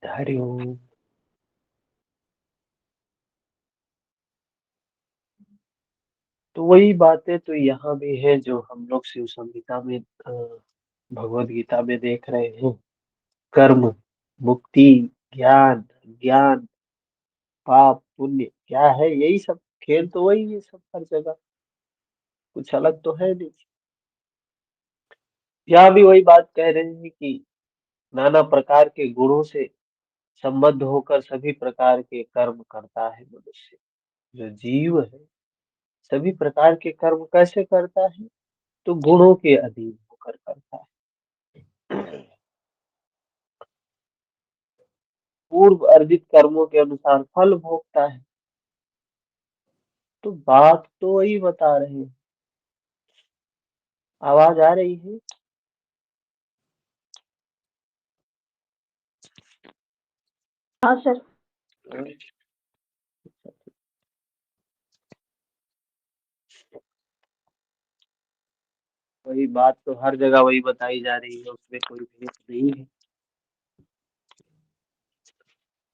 हरिओम। तो वही बातें तो यहाँ भी है जो हम लोग शिव संहिता में भगवत गीता में देख रहे हैं। कर्म, मुक्ति, ज्ञान, ज्ञान, पाप, पुण्य क्या है, यही सब खेल तो वही है सब हर जगह, कुछ अलग तो है नहीं। यहाँ भी वही बात कह रहे हैं कि नाना प्रकार के गुणों से संबद्ध होकर सभी प्रकार के कर्म करता है मनुष्य। जो जीव है सभी प्रकार के कर्म कैसे करता है, तो गुणों के अधीन होकर करता है। पूर्व अर्जित कर्मों के अनुसार फल भोगता है। तो बात तो वही बता रहे हैं। आवाज आ रही है? हाँ सर। वही बात तो हर जगह वही बताई जा रही है, उसमें कोई भेद नहीं है।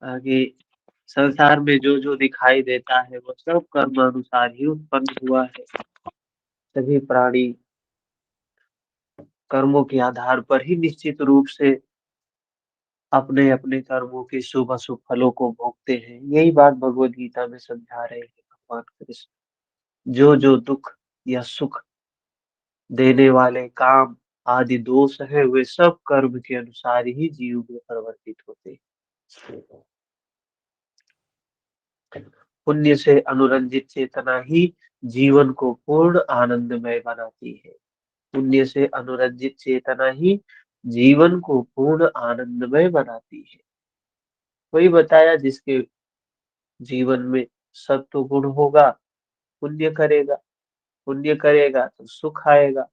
आगे संसार में जो जो दिखाई देता है वो सब कर्म अनुसार ही उत्पन्न हुआ है। सभी प्राणी कर्मों के आधार पर ही निश्चित रूप से अपने अपने कर्मों के शुभ अशुभ फलों को भोगते हैं। यही बात भगवत गीता में समझा रहे हैं भगवान कृष्ण। जो जो दुख या सुख देने वाले काम आदि दोष है वे सब कर्म के अनुसार ही जीव में परिवर्तित होते हैं। पुण्य से अनुरंजित चेतना ही जीवन को पूर्ण आनंदमय बनाती है। पुण्य से अनुरंजित चेतना ही जीवन को पूर्ण आनंदमय बनाती है। वही बताया जिसके जीवन में सत्व गुण होगा, पुण्य करेगा, पुण्य करेगा तो सुख आएगा,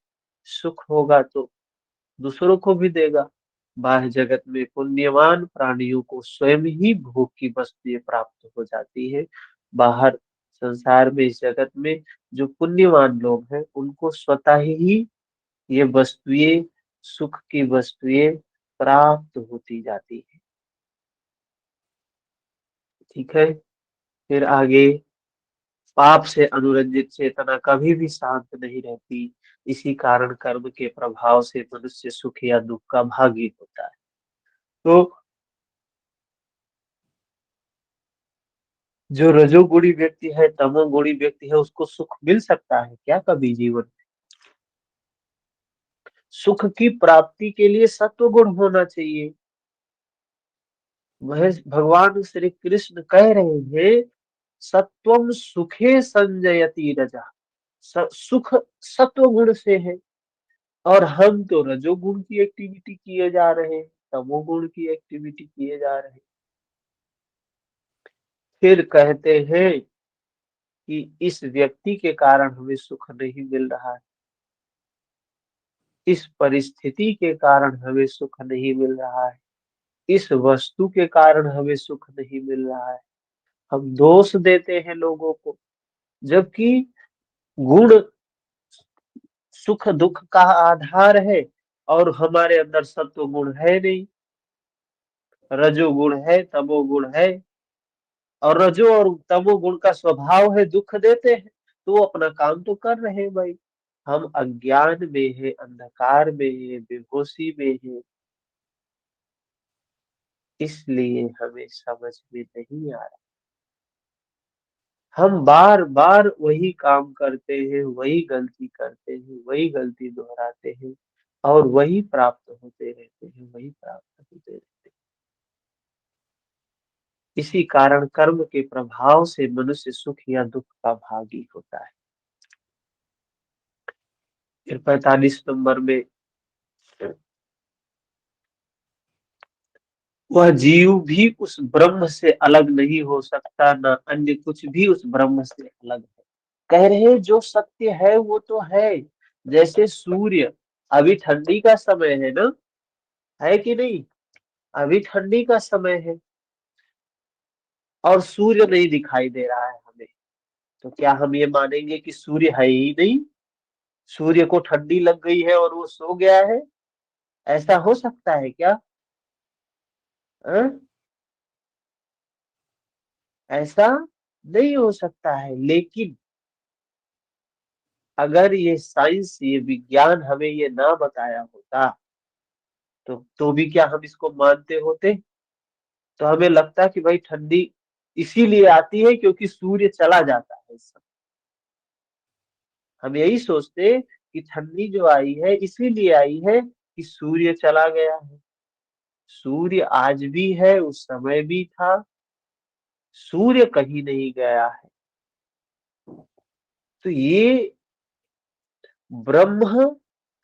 सुख होगा तो दूसरों को भी देगा। बाह्य जगत में पुण्यवान प्राणियों को स्वयं ही भोग की वस्तुएं प्राप्त हो जाती है। बाहर संसार में इस जगत में जो पुण्यवान लोग हैं उनको स्वतः ही ये वस्तुएं, सुख की वस्तुएं प्राप्त होती जाती है। ठीक है। फिर आगे, पाप से अनुरंजित चेतना कभी भी शांत नहीं रहती। इसी कारण कर्म के प्रभाव से मनुष्य सुख या दुख का भागी होता है। तो जो रजोगुणी व्यक्ति है, तमोगुणी व्यक्ति है, उसको सुख मिल सकता है क्या कभी जीवन में? सुख की प्राप्ति के लिए सत्व गुण होना चाहिए। वह भगवान श्री कृष्ण कह रहे हैं, सत्वम सुखे संजयति रजा। सुख सत्व गुण से है, और हम तो रजोगुण की एक्टिविटी किए जा रहे हैं, तमोगुण की एक्टिविटी किए जा रहे हैं। फिर कहते हैं कि इस व्यक्ति के कारण हमें सुख नहीं मिल रहा है, इस परिस्थिति के कारण हमें सुख नहीं मिल रहा है, इस वस्तु के कारण हमें सुख नहीं मिल रहा है। हम दोष देते हैं लोगों को, जबकि गुण सुख दुख का आधार है और हमारे अंदर सत्व गुण है नहीं, रजोगुण है, तमोगुण है। और रजो और तमोगुण का स्वभाव है दुख देते हैं, तो वो अपना काम तो कर रहे हैं भाई। हम अज्ञान में है, अंधकार में है, बेहोशी में है, इसलिए हमें समझ में नहीं आ रहा। हम बार बार वही काम करते हैं, वही गलती करते हैं, वही गलती दोहराते हैं, और वही प्राप्त होते रहते हैं, वही प्राप्त होते रहते हैं। इसी कारण कर्म के प्रभाव से मनुष्य सुख या दुख का भागी होता है। फिर 45 नंबर में, वह जीव भी उस ब्रह्म से अलग नहीं हो सकता, न अन्य कुछ भी उस ब्रह्म से अलग है। कह रहे हैं जो सत्य है वो तो है। जैसे सूर्य, अभी ठंडी का समय है ना, है कि नहीं? अभी ठंडी का समय है और सूर्य नहीं दिखाई दे रहा है हमें, तो क्या हम ये मानेंगे कि सूर्य है ही नहीं? सूर्य को ठंडी लग गई है और वो सो गया है, ऐसा हो सकता है क्या? हाँ? ऐसा नहीं हो सकता है। लेकिन अगर ये साइंस, ये विज्ञान हमें ये ना बताया होता तो भी क्या हम इसको मानते होते? तो हमें लगता कि भाई ठंडी इसीलिए आती है क्योंकि सूर्य चला जाता है इस समय। हम यही सोचते कि ठंडी जो आई है इसीलिए आई है कि सूर्य चला गया है। सूर्य आज भी है, उस समय भी था। सूर्य कहीं नहीं गया है। तो ये ब्रह्म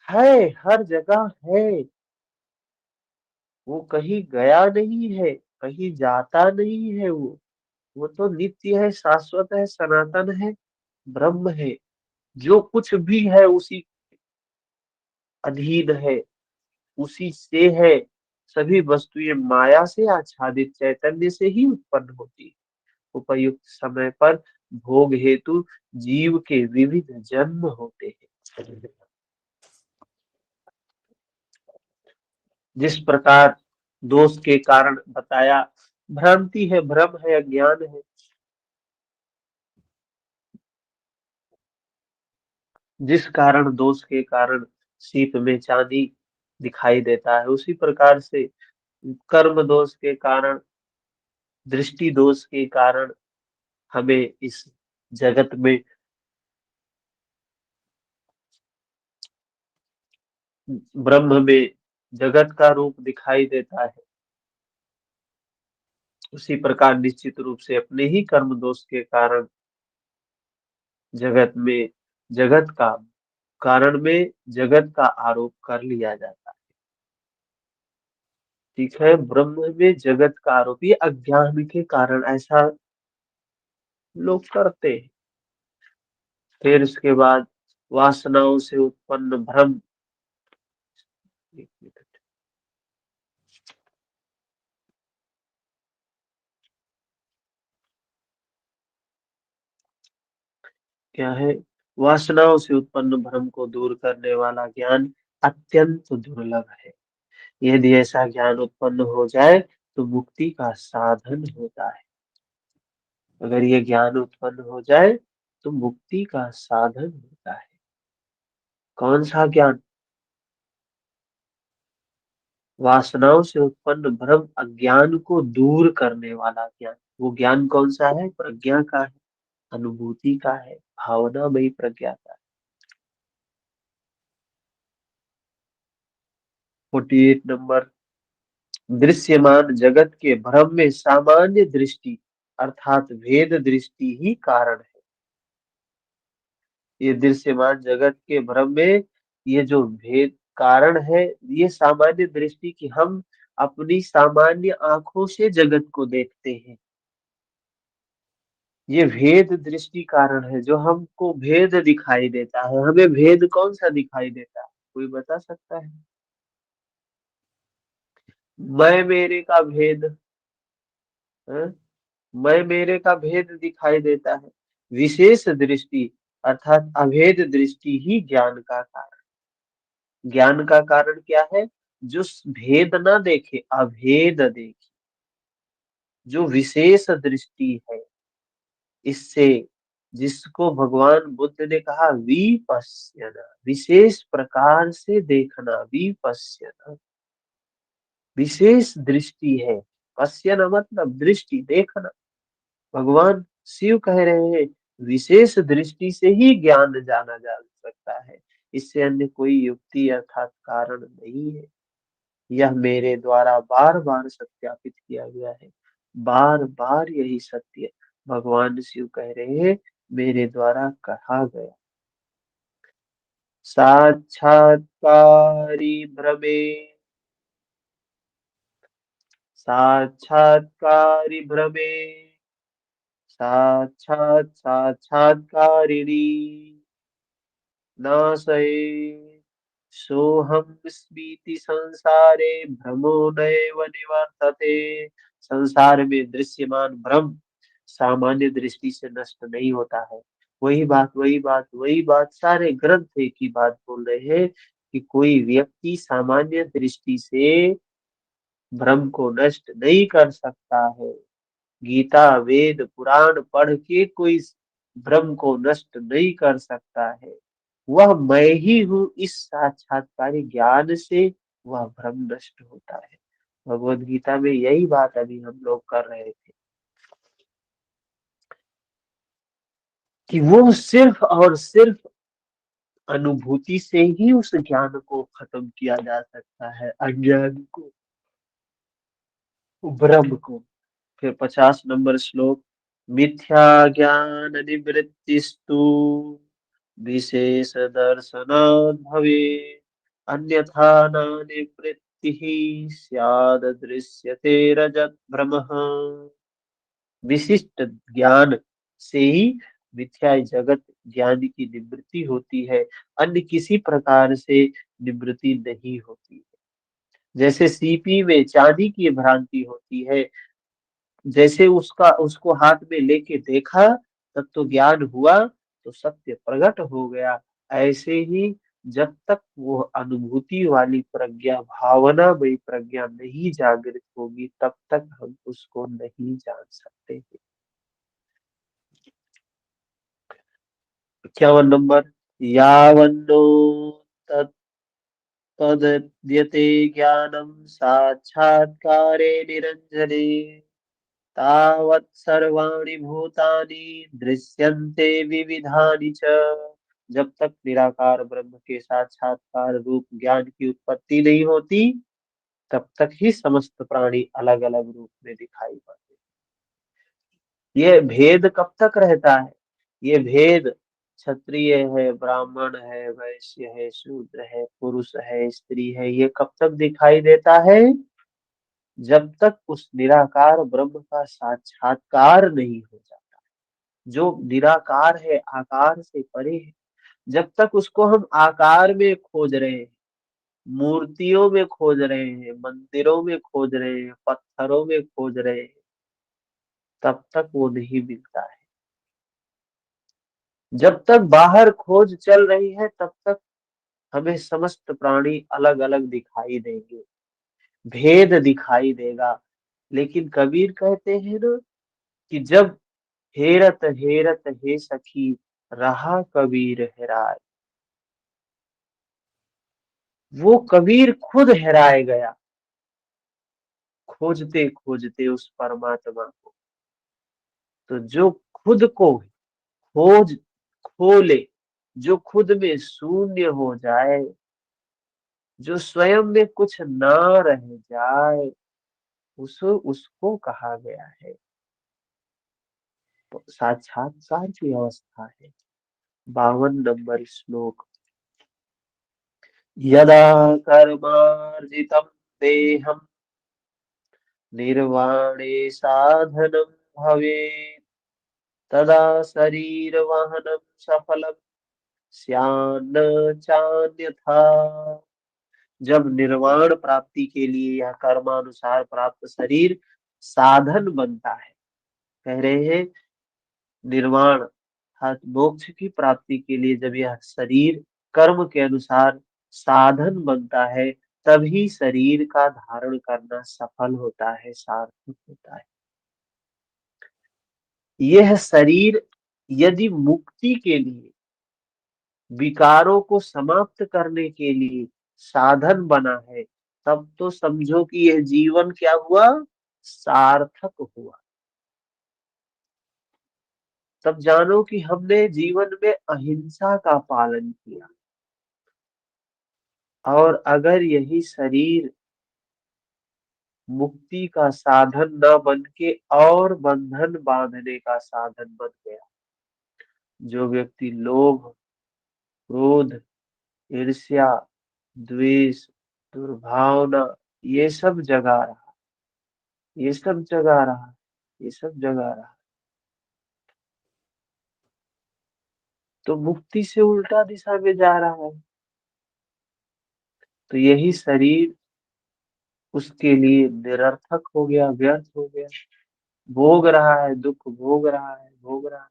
है, हर जगह है। वो कहीं गया नहीं है, कहीं जाता नहीं है। वो तो नित्य है, शाश्वत है, सनातन है, ब्रह्म है। जो कुछ भी है उसी अधीन है, उसी से है। सभी वस्तुएं माया से आच्छादित चैतन्य से ही उत्पन्न होती है। उपयुक्त समय पर भोग हेतु जीव के विविध जन्म होते हैं। जिस प्रकार दोष के कारण बताया, भ्रांति है, भ्रम है, अज्ञान है। जिस कारण, दोष के कारण सीप में चांदी दिखाई देता है, उसी प्रकार से कर्म दोष के कारण, दृष्टि दोष के कारण हमें इस जगत में ब्रह्म में जगत का रूप दिखाई देता है। उसी प्रकार निश्चित रूप से अपने ही कर्म दोष के कारण जगत में, जगत का कारण में जगत का आरोप कर लिया जाता है। ठीक है, ब्रह्म में जगत का आरोप, ये अज्ञान के कारण ऐसा लोग करते हैं। फिर उसके बाद वासनाओं से उत्पन्न भ्रम। एक मिनट। क्या है? वासनाओं से उत्पन्न भ्रम को दूर करने वाला ज्ञान अत्यंत दुर्लभ है। यदि ऐसा ज्ञान उत्पन्न हो जाए तो मुक्ति का साधन होता है। अगर ये ज्ञान उत्पन्न हो जाए तो मुक्ति का साधन होता है। कौन सा ज्ञान? वासनाओं से उत्पन्न भ्रम, अज्ञान को दूर करने वाला ज्ञान। वो ज्ञान कौन सा है? प्रज्ञा का है, अनुभूति का है, भावनामयी प्रज्ञा का है। 48 नंबर, दृश्यमान जगत के भ्रम में सामान्य दृष्टि अर्थात भेद दृष्टि ही कारण है। ये दृश्यमान जगत के भ्रम में ये जो भेद कारण है, ये सामान्य दृष्टि की हम अपनी सामान्य आंखों से जगत को देखते हैं। ये भेद दृष्टि कारण है जो हमको भेद दिखाई देता है। हमें भेद कौन सा दिखाई देता है? कोई बता सकता है? मैं मेरे का भेद, है? मैं मेरे का भेद दिखाई देता है। विशेष दृष्टि अर्थात अभेद दृष्टि ही ज्ञान का कारण। ज्ञान का कारण क्या है? जो भेद ना देखे, अभेद देखे, जो विशेष दृष्टि है। इससे, जिसको भगवान बुद्ध ने कहा विपश्यना, विशेष प्रकार से देखना, विपश्यना, विशेष दृष्टि है। पश्यना मतलब दृष्टि, देखना। भगवान शिव कह रहे हैं विशेष दृष्टि से ही ज्ञान जाना जा सकता है। इससे अन्य कोई युक्ति अर्थात कारण नहीं है। यह मेरे द्वारा बार बार सत्यापित किया गया है। बार बार यही सत्य भगवान शिव कह रहे हैं, मेरे द्वारा कहा गया। साक्षात्कारी भ्रमे, साक्षात्कारी भ्रमे, साक्षात साक्षात्कारिणी नासये सोहम स्मीति संसारे भ्रमो नैव निवर्तते। संसार में दृश्यमान भ्रम सामान्य दृष्टि से नष्ट नहीं होता है। वही बात, वही बात, वही बात, सारे ग्रंथ एक ही बात बोल रहे हैं कि कोई व्यक्ति सामान्य दृष्टि से भ्रम को नष्ट नहीं कर सकता है। गीता वेद पुराण पढ़ के कोई भ्रम को नष्ट नहीं कर सकता है। वह मैं ही हूँ, इस साक्षात्कारी ज्ञान से वह भ्रम नष्ट होता है। भगवत गीता में यही बात अभी हम लोग कर रहे थे कि वो सिर्फ और सिर्फ अनुभूति से ही उस ज्ञान को खत्म किया जा सकता है, अज्ञान को, भ्रम को। फिर 50 नंबर श्लोक, मिथ्या ज्ञान निवृत्तिस्तु विशेष दर्शनात् भवे, अन्यथा न निवृत्तिः स्याद् दृश्यते रजत भ्रमः। विशिष्ट ज्ञान से ही मिथ्या जगत ज्ञान की निवृत्ति होती है, अन्य किसी प्रकार से निवृत्ति नहीं होती है। जैसे सीपी में चांदी की भ्रांति होती है, जैसे उसको हाथ में लेके देखा तब तो ज्ञान हुआ, तो सत्य प्रकट हो गया। ऐसे ही जब तक वो अनुभूति वाली प्रज्ञा, भावनामयी प्रज्ञा नहीं जागृत होगी, तब तक हम उसको नहीं जान सकते हैं। 51 नंबर, यावन्नो तद्यते ज्ञानं साक्षात्कारे निरञ्जने, तावत् सर्वाणि भूतानि दृश्यन्ते विविधानि च। जब तक निराकार ब्रह्म के साक्षात्कार रूप ज्ञान की उत्पत्ति नहीं होती, तब तक ही समस्त प्राणी अलग अलग रूप में दिखाई पड़ते। ये भेद कब तक रहता है? ये भेद क्षत्रिय है, ब्राह्मण है, वैश्य है, शूद्र है, पुरुष है, स्त्री है, ये कब तक दिखाई देता है? जब तक उस निराकार ब्रह्म का साक्षात्कार नहीं हो जाता। जो निराकार है, आकार से परे है, जब तक उसको हम आकार में खोज रहे हैं, मूर्तियों में खोज रहे हैं, मंदिरों में खोज रहे हैं, पत्थरों में खोज रहे हैं, तब तक वो नहीं मिलता है। जब तक बाहर खोज चल रही है, तब तक हमें समस्त प्राणी अलग अलग दिखाई देंगे, भेद दिखाई देगा। लेकिन कबीर कहते हैं ना कि जब हेरत हेरत हे सखी रहा कबीर हेराय, वो कबीर खुद हेराए गया खोजते खोजते उस परमात्मा को। तो जो खुद को खोज खोले, जो खुद में शून्य हो जाए, जो स्वयं में कुछ ना रह जाए, उसको कहा गया है तो साक्षात्कार की अवस्था है। 52 नंबर श्लोक, यदा कर्मार्जितम देहम निर्वाणे साधनम भवेत्, तदा शरीर वहनम सफलम स्यान्न चान्यथा। जब निर्वाण प्राप्ति के लिए यह कर्मानुसार प्राप्त शरीर साधन बनता है, कह रहे हैं निर्वाण अर्थात मोक्ष की प्राप्ति के लिए जब यह शरीर कर्म के अनुसार साधन बनता है, तभी शरीर का धारण करना सफल होता है, सार्थक होता है। यह शरीर यदि मुक्ति के लिए, विकारों को समाप्त करने के लिए साधन बना है, तब तो समझो कि यह जीवन क्या हुआ, सार्थक हुआ। तब जानो कि हमने जीवन में अहिंसा का पालन किया। और अगर यही शरीर मुक्ति का साधन न बन के और बंधन बांधने का साधन बन गया, जो व्यक्ति लोभ, क्रोध, ईर्ष्या, द्वेष, दुर्भावना ये सब जगा रहा, ये सब जगा रहा, ये सब जगा रहा, तो मुक्ति से उल्टा दिशा में जा रहा है। तो यही शरीर उसके लिए निरर्थक हो गया, व्यर्थ हो गया। भोग रहा है दुख, भोग रहा है, भोग रहा है।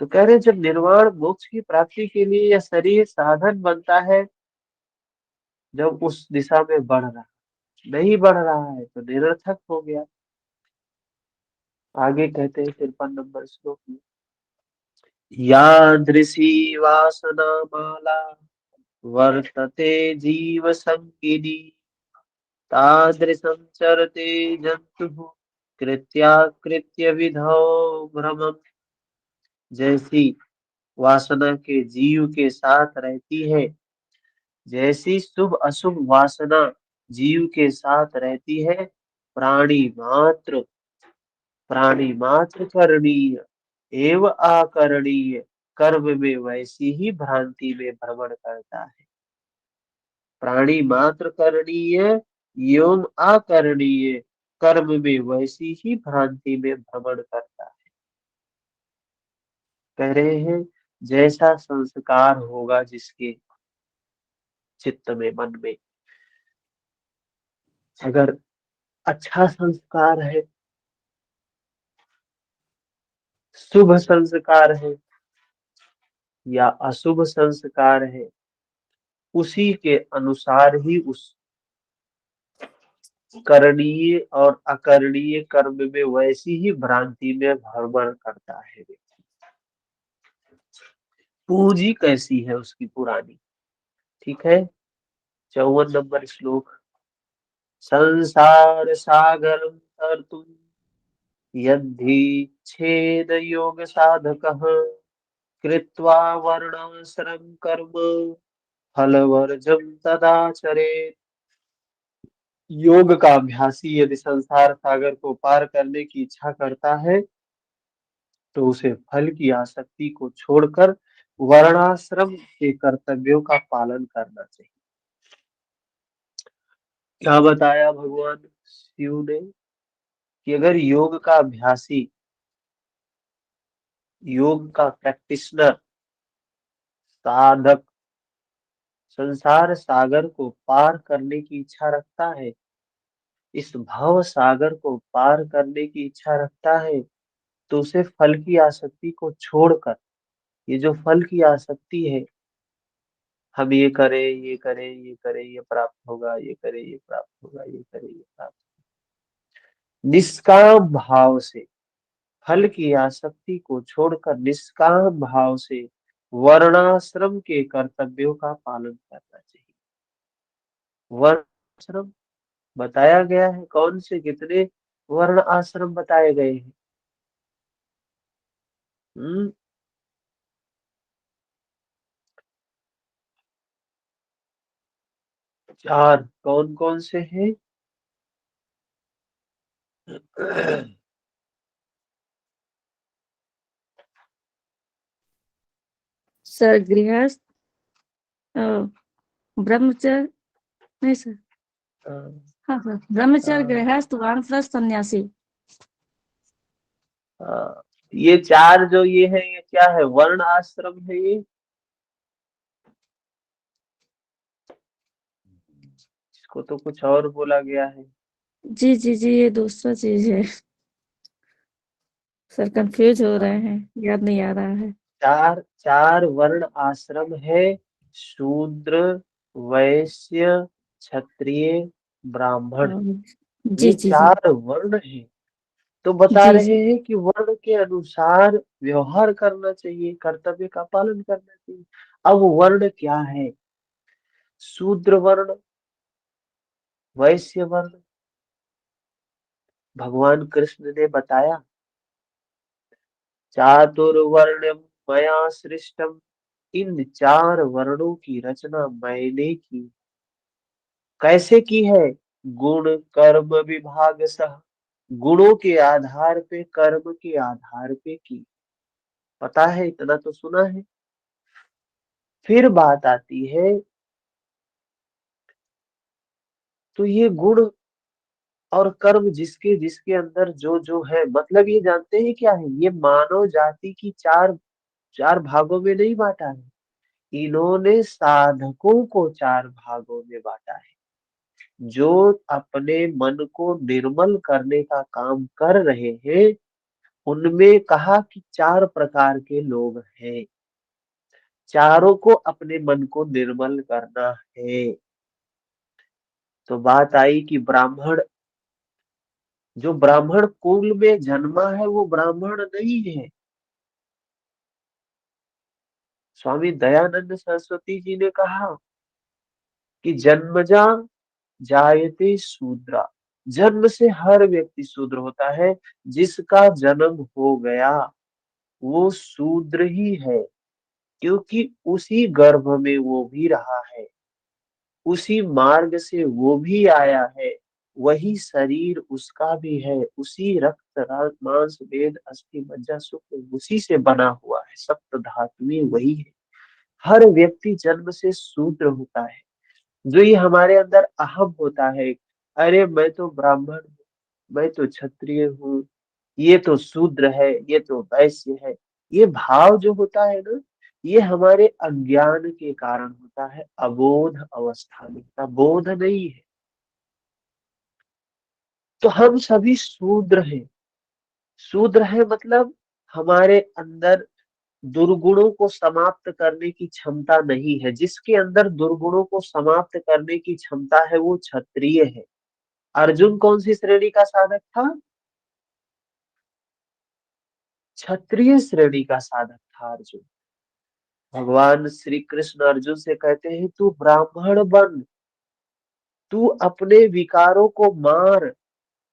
तो कह रहे हैं, जब निर्वाण मोक्ष की प्राप्ति के लिए यह शरीर साधन बनता है, जब उस दिशा में बढ़ रहा, नहीं बढ़ रहा है तो निरर्थक हो गया। आगे कहते हैं 53 नंबर श्लोक में, यादृशी वासना माला वर्तते जीव संगिनी तादृशं चरते जन्तुः कृत्याकृत्य विधौ भ्रमम्। जैसी वासना के जीव के साथ रहती है, जैसी शुभ अशुभ वासना जीव के साथ रहती है, प्राणी मात्र करणीय एवं आकरणीय कर्म में वैसी ही भ्रांति में भ्रमण करता है। प्राणी मात्र करणीय एवं आकरणीय कर्म में वैसी ही भ्रांति में भ्रमण करता है। कह रहे हैं जैसा संस्कार होगा जिसके चित्त में, मन में, अगर अच्छा संस्कार है, शुभ संस्कार है या अशुभ संस्कार है, उसी के अनुसार ही उस करणीय और अकरणीय कर्म में वैसी ही भ्रांति में भ्रमण करता है व्यक्ति। पूंजी कैसी है उसकी पुरानी। ठीक है, 54 नंबर श्लोक, संसार सागरं तरतुं यद्धि छेद योग साधकः कृत्वा वर्णाश्रम कर्म फलवर्जम तदाचरेत्। योग का अभ्यासी यदि संसार सागर को पार करने की इच्छा करता है तो उसे फल की आसक्ति को छोड़कर वर्णाश्रम के कर्तव्यों का पालन करना चाहिए। क्या बताया भगवान शिव ने कि अगर योग का अभ्यासी, योग का प्रैक्टिशनर, साधक संसार सागर को पार करने की इच्छा रखता है, इस भव सागर को पार करने की इच्छा रखता है, तो उसे फल की आसक्ति को छोड़कर, ये जो फल की आसक्ति है, हम ये करें ये करें ये करें ये प्राप्त होगा, ये करें ये प्राप्त होगा, ये करें ये प्राप्त, निष्काम भाव से, फल की आसक्ति को छोड़कर निष्काम भाव से वर्णाश्रम के कर्तव्यों का पालन करना चाहिए। वर्णाश्रम बताया गया है, कौन से कितने वर्ण आश्रम बताए गए हैं? हम्म 4, कौन कौन से हैं? सर गृहस्थ, अ, ब्रह्मचर्य, नहीं सर, हाँ सर, ब्रह्मचर्य, गृहस्थ, वानप्रस्थ, सन्यासी। ये 4 जो ये है, ये क्या है? वर्ण आश्रम है ये। इसको तो कुछ और बोला गया है। जी जी जी, ये दूसरा चीज है सर, कंफ्यूज हो रहे हैं, याद नहीं आ रहा है। 4 वर्ण आश्रम है, शूद्र, वैश्य, क्षत्रिय, ब्राह्मण, जी ये जी जी 4 वर्ण है। तो बता जी रहे जी। हैं कि वर्ण के अनुसार व्यवहार करना चाहिए, कर्तव्य का पालन करना चाहिए। अब वर्ण क्या है? शूद्र वर्ण, वैश्य वर्ण, भगवान कृष्ण ने बताया, चातुर्वर्ण्यम मया सृष्टम, इन 4 वर्णों की रचना मैंने की। कैसे की है? गुण कर्म विभाग सह, गुणों के आधार पे, कर्म के आधार पे की। पता है, इतना तो सुना है। फिर बात आती है, तो ये गुण और कर्म जिसके जिसके अंदर जो जो है, मतलब ये जानते हैं क्या है? ये मानव जाति की चार चार भागों में नहीं बांटा है, इन्होंने साधकों को 4 भागों में बांटा है। जो अपने मन को निर्मल करने का काम कर रहे हैं, उनमें कहा कि 4 प्रकार के लोग हैं। चारों को अपने मन को निर्मल करना है। तो बात आई कि ब्राह्मण जो ब्राह्मण कुल में जन्मा है वो ब्राह्मण नहीं है। स्वामी दयानंद सरस्वती जी ने कहा कि जन्मजा जायते शूद्रा, जन्म से हर व्यक्ति शूद्र होता है। जिसका जन्म हो गया वो शूद्र ही है, क्योंकि उसी गर्भ में वो भी रहा है, उसी मार्ग से वो भी आया है, वही शरीर उसका भी है, उसी रक्त मांस वेद अस्थि मज्जा शुक्र उसी से बना हुआ है, सप्त धातुएं वही है। हर व्यक्ति जन्म से शूद्र होता है। जो ये हमारे अंदर अहम होता है, अरे मैं तो ब्राह्मण हूँ, मैं तो क्षत्रिय हूँ, ये तो शूद्र है, ये तो वैश्य है, ये भाव जो होता है ना, ये हमारे अज्ञान के कारण होता है, अबोध अवस्था में होता, बोध नहीं है। तो हम सभी शूद्र हैं। शूद्र है मतलब हमारे अंदर दुर्गुणों को समाप्त करने की क्षमता नहीं है। जिसके अंदर दुर्गुणों को समाप्त करने की क्षमता है वो क्षत्रिय है। अर्जुन कौन सी श्रेणी का साधक था? क्षत्रिय श्रेणी का साधक था अर्जुन। भगवान श्री कृष्ण अर्जुन से कहते हैं तू ब्राह्मण बन, तू अपने विकारों को मार।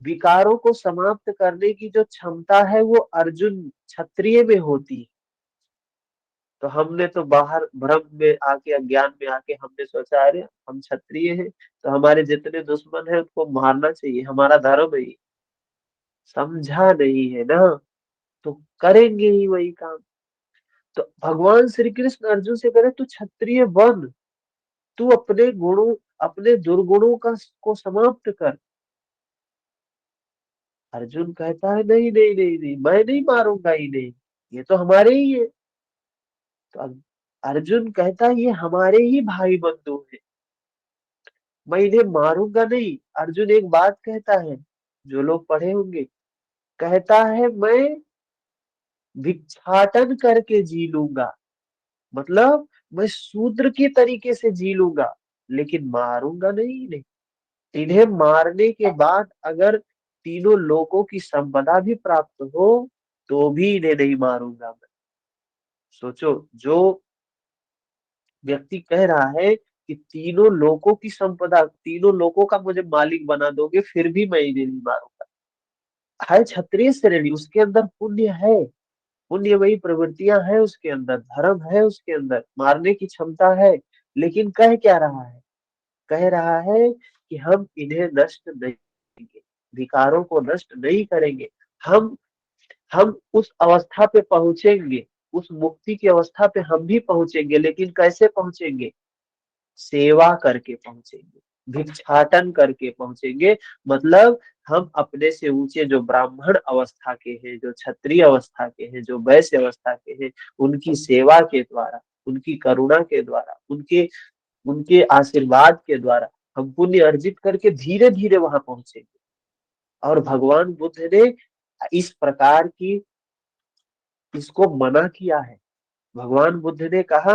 विकारों को समाप्त करने की जो क्षमता है वो अर्जुन क्षत्रिय में होती है। तो हमने तो बाहर भ्रम में आके, अज्ञान में आके हमने सोचा अरे हम क्षत्रिय हैं तो हमारे जितने दुश्मन हैं उनको मारना चाहिए, हमारा धर्म है ये। समझा नहीं है ना, तो करेंगे ही वही काम। तो भगवान श्री कृष्ण अर्जुन से कह रहे तू क्षत्रिय बन, तू अपने गुणों, अपने दुर्गुणों का को समाप्त कर। अर्जुन कहता है नहीं नहीं नहीं नहीं, मैं नहीं मारूंगा ही नहीं, ये तो हमारे ही है। तो अर्जुन कहता है ये हमारे ही भाई बंधु है, मैं इन्हें मारूंगा नहीं। अर्जुन एक बात कहता है, जो लोग पढ़े होंगे, कहता है मैं भिक्षाटन करके जी लूंगा, मतलब मैं शूद्र की तरीके से जी लूंगा, लेकिन मारूंगा नहीं इन्हें। इन्हें मारने के बाद अगर तीनों लोकों की संपदा भी प्राप्त हो तो भी इन्हें नहीं मारूंगा मैं। सोचो, जो व्यक्ति कह रहा है कि तीनों लोकों की संपदा, तीनों लोकों का मुझे मालिक बना दोगे फिर भी मैं इन्हें नहीं मारूंगा, है क्षत्रिय श्रेणी, उसके अंदर पुण्य है, पुण्यमयी प्रवृत्तियां हैं उसके अंदर, धर्म है उसके अंदर, मारने की क्षमता है। लेकिन कह क्या रहा है? कह रहा है कि हम इन्हें नष्ट नहीं करेंगे, विकारों को नष्ट नहीं करेंगे। हम हम उस अवस्था पे पहुंचेंगे, उस मुक्ति की अवस्था पे हम भी पहुंचेंगे, लेकिन कैसे पहुंचेंगे? सेवा करके पहुंचेंगे, भिक्षाटन करके पहुंचेंगे। मतलब हम अपने से ऊंचे जो ब्राह्मण अवस्था के हैं, जो क्षत्रिय अवस्था के हैं, जो वैश्य अवस्था के हैं, उनकी सेवा के द्वारा, उनकी करुणा के द्वारा, उनके उनके आशीर्वाद के द्वारा हम पुण्य अर्जित करके धीरे धीरे वहां पहुंचेंगे। और भगवान बुद्ध ने इस प्रकार की इसको मना किया है। भगवान बुद्ध ने कहा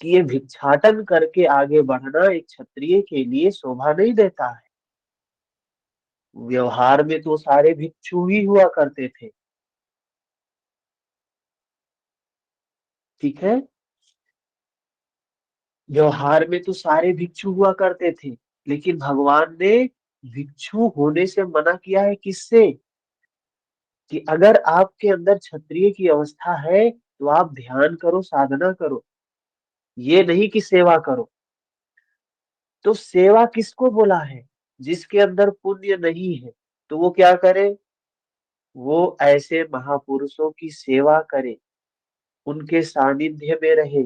कि ये भिक्षाटन करके आगे बढ़ना एक क्षत्रिय के लिए शोभा नहीं देता है। व्यवहार में तो सारे भिक्षु ही हुआ करते थे, ठीक है, व्यवहार में तो सारे भिक्षु हुआ करते थे, लेकिन भगवान ने भिक्षु होने से मना किया है। किससे? कि अगर आपके अंदर क्षत्रिय की अवस्था है तो आप ध्यान करो, साधना करो, ये नहीं कि सेवा करो। तो सेवा किसको बोला है? जिसके अंदर पुण्य नहीं है तो वो क्या करे? वो ऐसे महापुरुषों की सेवा करे, उनके सानिध्य में रहे,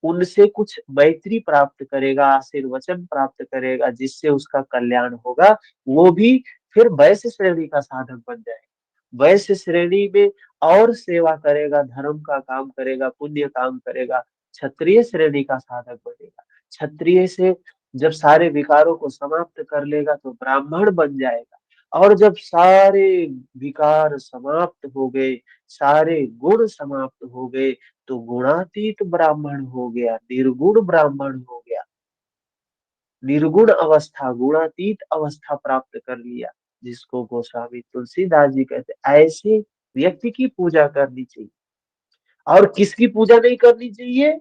उनसे कुछ मैत्री प्राप्त करेगा, आशीर्वचन प्राप्त करेगा, जिससे उसका कल्याण होगा। वो भी फिर वैश्य श्रेणी का साधक बन जाएगा। वैश्य श्रेणी में और सेवा करेगा, धर्म का काम करेगा, पुण्य काम करेगा, क्षत्रिय श्रेणी का साधक बनेगा। क्षत्रिय से जब सारे विकारों को समाप्त कर लेगा तो ब्राह्मण बन जाएगा। और जब सारे विकार समाप्त हो गए, सारे गुण समाप्त हो गए, तो गुणातीत ब्राह्मण हो गया, निर्गुण ब्राह्मण हो गया। निर्गुण अवस्था, गुणातीत अवस्था प्राप्त कर लिया। जिसको गोस्वामी तुलसीदास जी कहते हैं, ऐसे व्यक्ति की पूजा करनी चाहिए। और किसकी पूजा नहीं करनी चाहिए?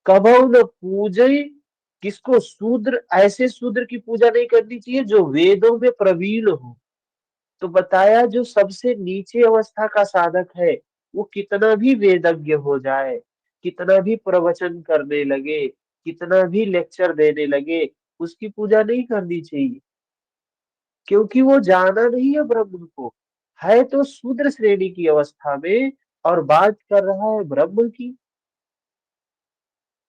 कबहु न पूजे, किसको? शूद्र। ऐसे शूद्र की पूजा नहीं करनी चाहिए जो वेदों में प्रवीण हो। तो बताया जो सबसे नीचे अवस्था का साधक है, वो कितना भी वेदज्ञ हो जाए, कितना भी प्रवचन करने लगे, कितना भी लेक्चर देने लगे, उसकी पूजा नहीं करनी चाहिए, क्योंकि वो जाना नहीं है ब्रह्म को। है तो शूद्र श्रेणी की अवस्था में और बात कर रहा है ब्रह्म की।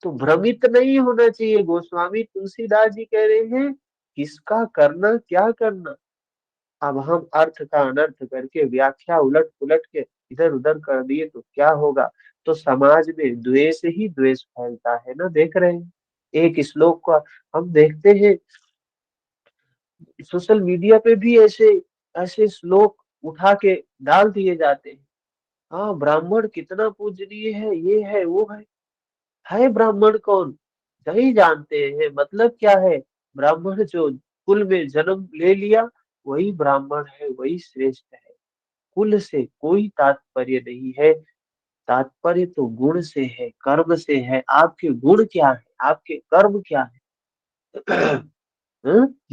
तो भ्रमित नहीं होना चाहिए। गोस्वामी तुलसीदास जी कह रहे हैं, किसका करना क्या करना। अब हम अर्थ का अनर्थ करके व्याख्या उलट पुलट के इधर उधर कर दिए तो क्या होगा? तो समाज में द्वेष ही द्वेष फैलता है ना, देख रहे हैं। एक श्लोक का हम देखते हैं, सोशल मीडिया पे भी ऐसे ऐसे श्लोक उठा के डाल दिए जाते हैं। हाँ, ब्राह्मण कितना पूजनीय है, ये है वो है। ब्राह्मण कौन? नहीं जानते हैं। मतलब क्या है? ब्राह्मण जो कुल में जन्म ले लिया, वही ब्राह्मण है, वही श्रेष्ठ है। कुल से कोई तात्पर्य नहीं है। तात्पर्य तो गुण से है, कर्म से है। आपके गुण क्या है, आपके कर्म क्या है?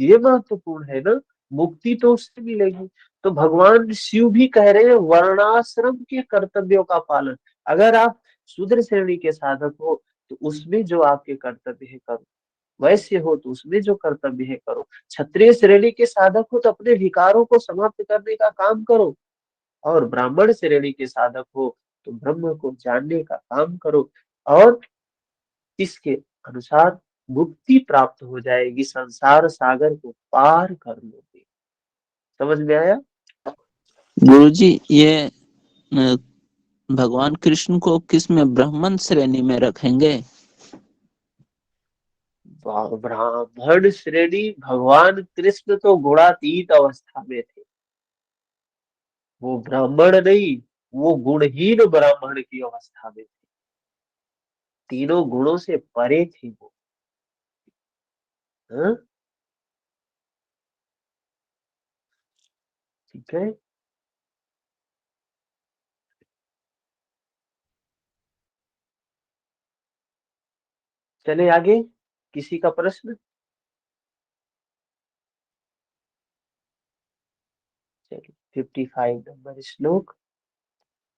ये महत्वपूर्ण है ना। मुक्ति तो उससे मिलेगी। तो भगवान शिव भी कह रहे हैं, वर्णाश्रम के कर्तव्यों का पालन। अगर आप शूद्र श्रेणी के साधक हो तो उसमें जो आपके कर्तव्य है करो। वैश्य हो तो उसमें जो कर्तव्य है करो। क्षत्रिय श्रेणी के साधक हो तो अपने विकारों को समाप्त करने का काम करो। और ब्राह्मण श्रेणी के साधक हो तो ब्रह्म को जानने का काम करो। और इसके अनुसार मुक्ति प्राप्त हो जाएगी, संसार सागर को पार कर लोगे। समझ में आया? गुरुजी, ये भगवान कृष्ण को किस में ब्राह्मण श्रेणी में रखेंगे? ब्राह्मण श्रेणी, भगवान कृष्ण तो गुणातीत अवस्था में थे। वो ब्राह्मण नहीं, वो गुणहीन ब्राह्मण की अवस्था में थे। तीनों गुणों से परे थे वो। हाँ? ठीक है, चले आगे। किसी का प्रश्न? चलिए, 55 नंबर श्लोक।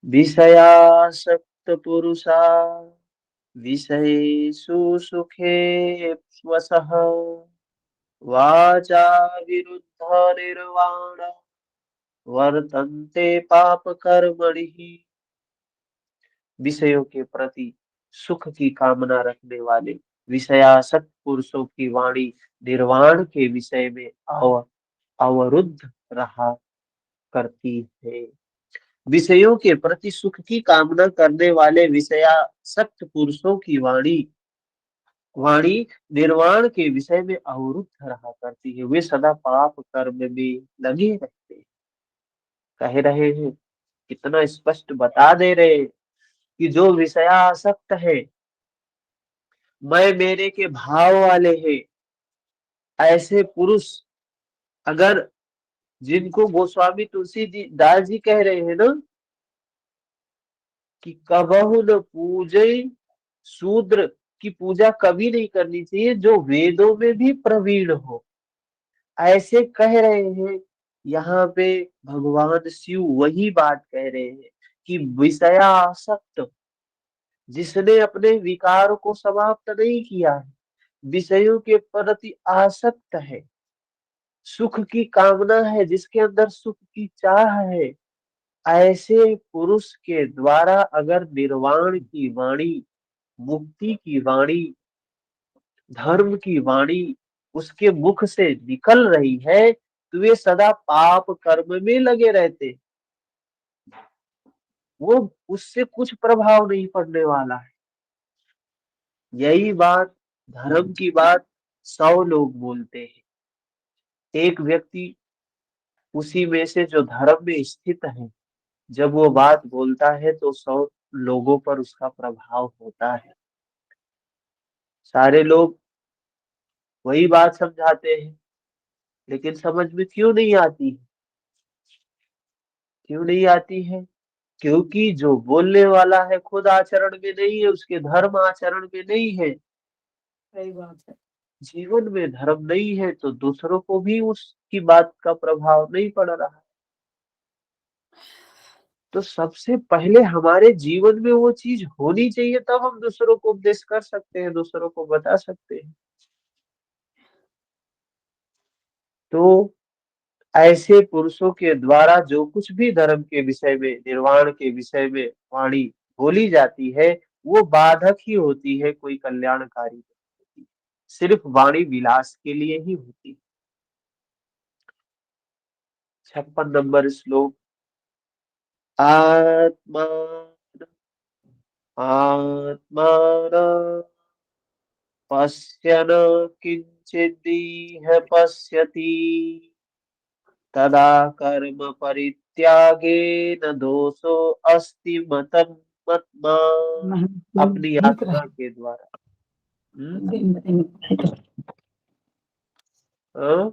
विषयासक्त पुरुषा विषयेषु सुखे स्वसः वाचा विरुद्ध निर्वाण वर्तन्ते पाप कर्मणि। विषयों के प्रति सुख की कामना रखने वाले विषयासक्त पुरुषों की वाणी निर्वाण के विषय में अवरुद्ध रहा करती है। विषयों के प्रति सुख की कामना करने वाले विषयासक्त पुरुषों की वाणी वाणी निर्वाण के विषय में अवरुद्ध रहा करती है। वे सदा पाप कर्म में लगे रहते हैं। कह रहे हैं, कितना स्पष्ट बता दे रहे हैं कि जो विषयासक्त है, मैं मेरे के भाव वाले हैं, ऐसे पुरुष, अगर जिनको गोस्वामी तुलसी दास जी कह रहे हैं ना कि कबहु न पूजे, शूद्र की पूजा कभी नहीं करनी चाहिए जो वेदों में भी प्रवीण हो, ऐसे कह रहे हैं। यहाँ पे भगवान शिव वही बात कह रहे हैं कि विषयासक्त, जिसने अपने विकार को समाप्त नहीं किया है, विषयों के प्रति आसक्त है, सुख की कामना है, जिसके अंदर सुख की चाह है, ऐसे पुरुष के द्वारा अगर निर्वाण की वाणी, मुक्ति की वाणी, धर्म की वाणी उसके मुख से निकल रही है, तो वे सदा पाप कर्म में लगे रहते। वो उससे कुछ प्रभाव नहीं पड़ने वाला है। यही बात, धर्म की बात 100 लोग बोलते हैं, एक व्यक्ति उसी में से जो धर्म में स्थित है, जब वो बात बोलता है तो 100 लोगों पर उसका प्रभाव होता है। सारे लोग वही बात समझाते हैं लेकिन समझ में क्यों नहीं आती है? क्यों नहीं आती है? क्योंकि जो बोलने वाला है खुद आचरण में नहीं है, उसके धर्म आचरण में नहीं है। सही बात है। जीवन में धर्म नहीं है तो दूसरों को भी उसकी बात का प्रभाव नहीं पड़ रहा है। तो सबसे पहले हमारे जीवन में वो चीज होनी चाहिए, तब हम दूसरों को उपदेश कर सकते हैं, दूसरों को बता सकते हैं। तो ऐसे पुरुषों के द्वारा जो कुछ भी धर्म के विषय में, निर्वाण के विषय में वाणी बोली जाती है, वो बाधक ही होती है, कोई कल्याणकारी नहीं होती। सिर्फ वाणी विलास के लिए ही होती है। 56 नंबर श्लोक। आत्मा आत्मान पश्यन् किंचिदिह पश्यति तदा कर्म परित्यागेन दोषो अस्ति मतम मत्मा। अपनी आत्मा के द्वारा। हाँ?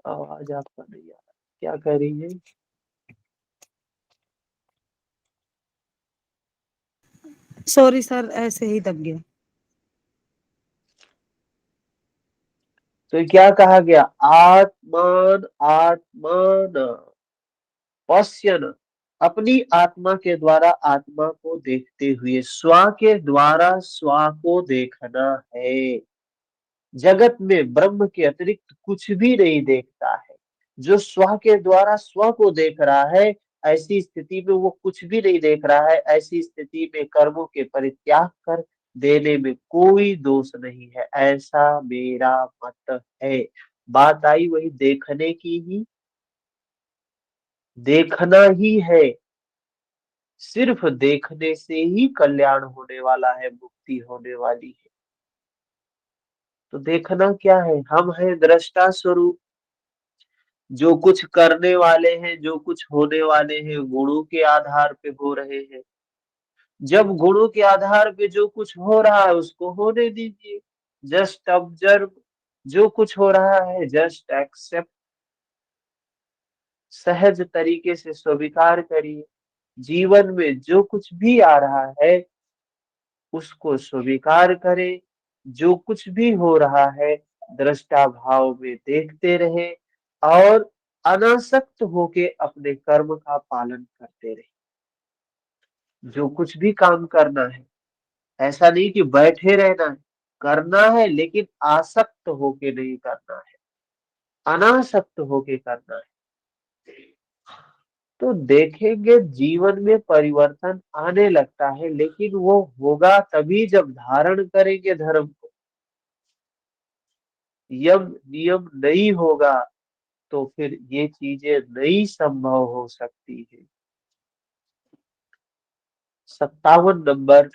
आवाज आपका नहीं आ रहा, क्या कह रही है? सॉरी सर, ऐसे ही दब गया। तो क्या कहा गया? आत्मान आत्मान पश्यन्, अपनी आत्मा के द्वारा आत्मा को देखते हुए, स्व के द्वारा स्व को देखना है। जगत में ब्रह्म के अतिरिक्त कुछ भी नहीं देखता है। जो स्व के द्वारा स्व को देख रहा है, ऐसी स्थिति में वो कुछ भी नहीं देख रहा है। ऐसी स्थिति में कर्मों के परित्याग कर देने में कोई दोष नहीं है, ऐसा मेरा मत है। बात आई वही देखने की ही, देखना ही है। सिर्फ देखने से ही कल्याण होने वाला है, मुक्ति होने वाली है। तो देखना क्या है? हम हैं दृष्टा स्वरूप। जो कुछ करने वाले हैं, जो कुछ होने वाले हैं, गुणों के आधार पे हो रहे हैं। जब गुणों के आधार पे जो कुछ हो रहा है उसको होने दीजिए। जस्ट ऑब्जर्व, जो कुछ हो रहा है जस्ट एक्सेप्ट, सहज तरीके से स्वीकार करिए। जीवन में जो कुछ भी आ रहा है उसको स्वीकार करें। जो कुछ भी हो रहा है दृष्टा भाव में देखते रहे और अनासक्त होके अपने कर्म का पालन करते रहे। जो कुछ भी काम करना है, ऐसा नहीं कि बैठे रहना है, करना है लेकिन आसक्त होके नहीं करना है, अनासक्त होके करना है। तो देखेंगे जीवन में परिवर्तन आने लगता है, लेकिन वो होगा तभी जब धारण करेंगे धर्म को। यम नियम नहीं होगा तो फिर ये चीजें नहीं संभव हो सकती है। 57 नंबर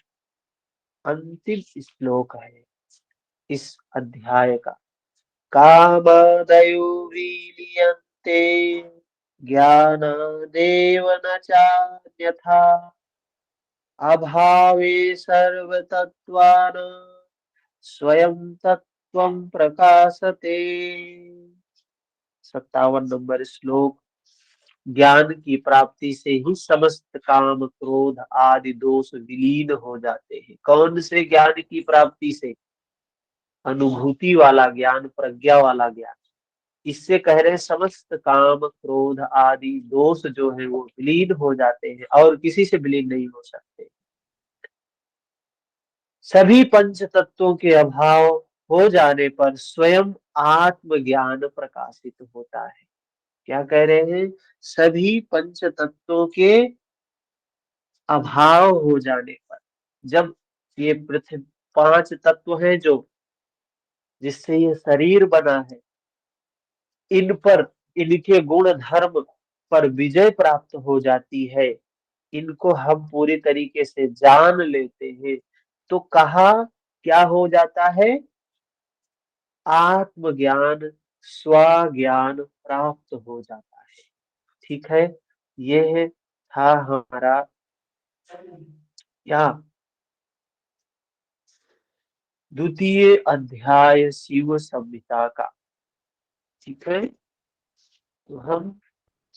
अंतिम श्लोक है इस अध्याय का। कामादयो विलीयन्ते ज्ञानादेव न चान्यथा अभावे सर्वतत्त्वानां स्वयं तत्त्वं प्रकाशते। 57 नंबर श्लोक। ज्ञान की प्राप्ति से ही समस्त काम क्रोध आदि दोष विलीन हो जाते हैं। कौन से ज्ञान की प्राप्ति से? अनुभूति वाला ज्ञान, प्रज्ञा वाला ज्ञान। इससे कह रहे हैं समस्त काम क्रोध आदि दोष जो है वो विलीन हो जाते हैं और किसी से विलीन नहीं हो सकते। सभी पंच तत्वों के अभाव हो जाने पर स्वयं आत्मज्ञान प्रकाशित होता है। क्या कह रहे हैं? सभी पंच तत्वों के अभाव हो जाने पर, जब ये पृथ्वी 5 तत्व हैं जो जिससे ये शरीर बना है, इन पर, इनके गुण धर्म पर विजय प्राप्त हो जाती है, इनको हम पूरी तरीके से जान लेते हैं, तो कहा क्या हो जाता है? आत्मज्ञान, स्वज्ञान प्राप्त हो जाता है। ठीक है, यह था हमारा यहाँ द्वितीय अध्याय शिव संहिता का। ठीक है, तो हम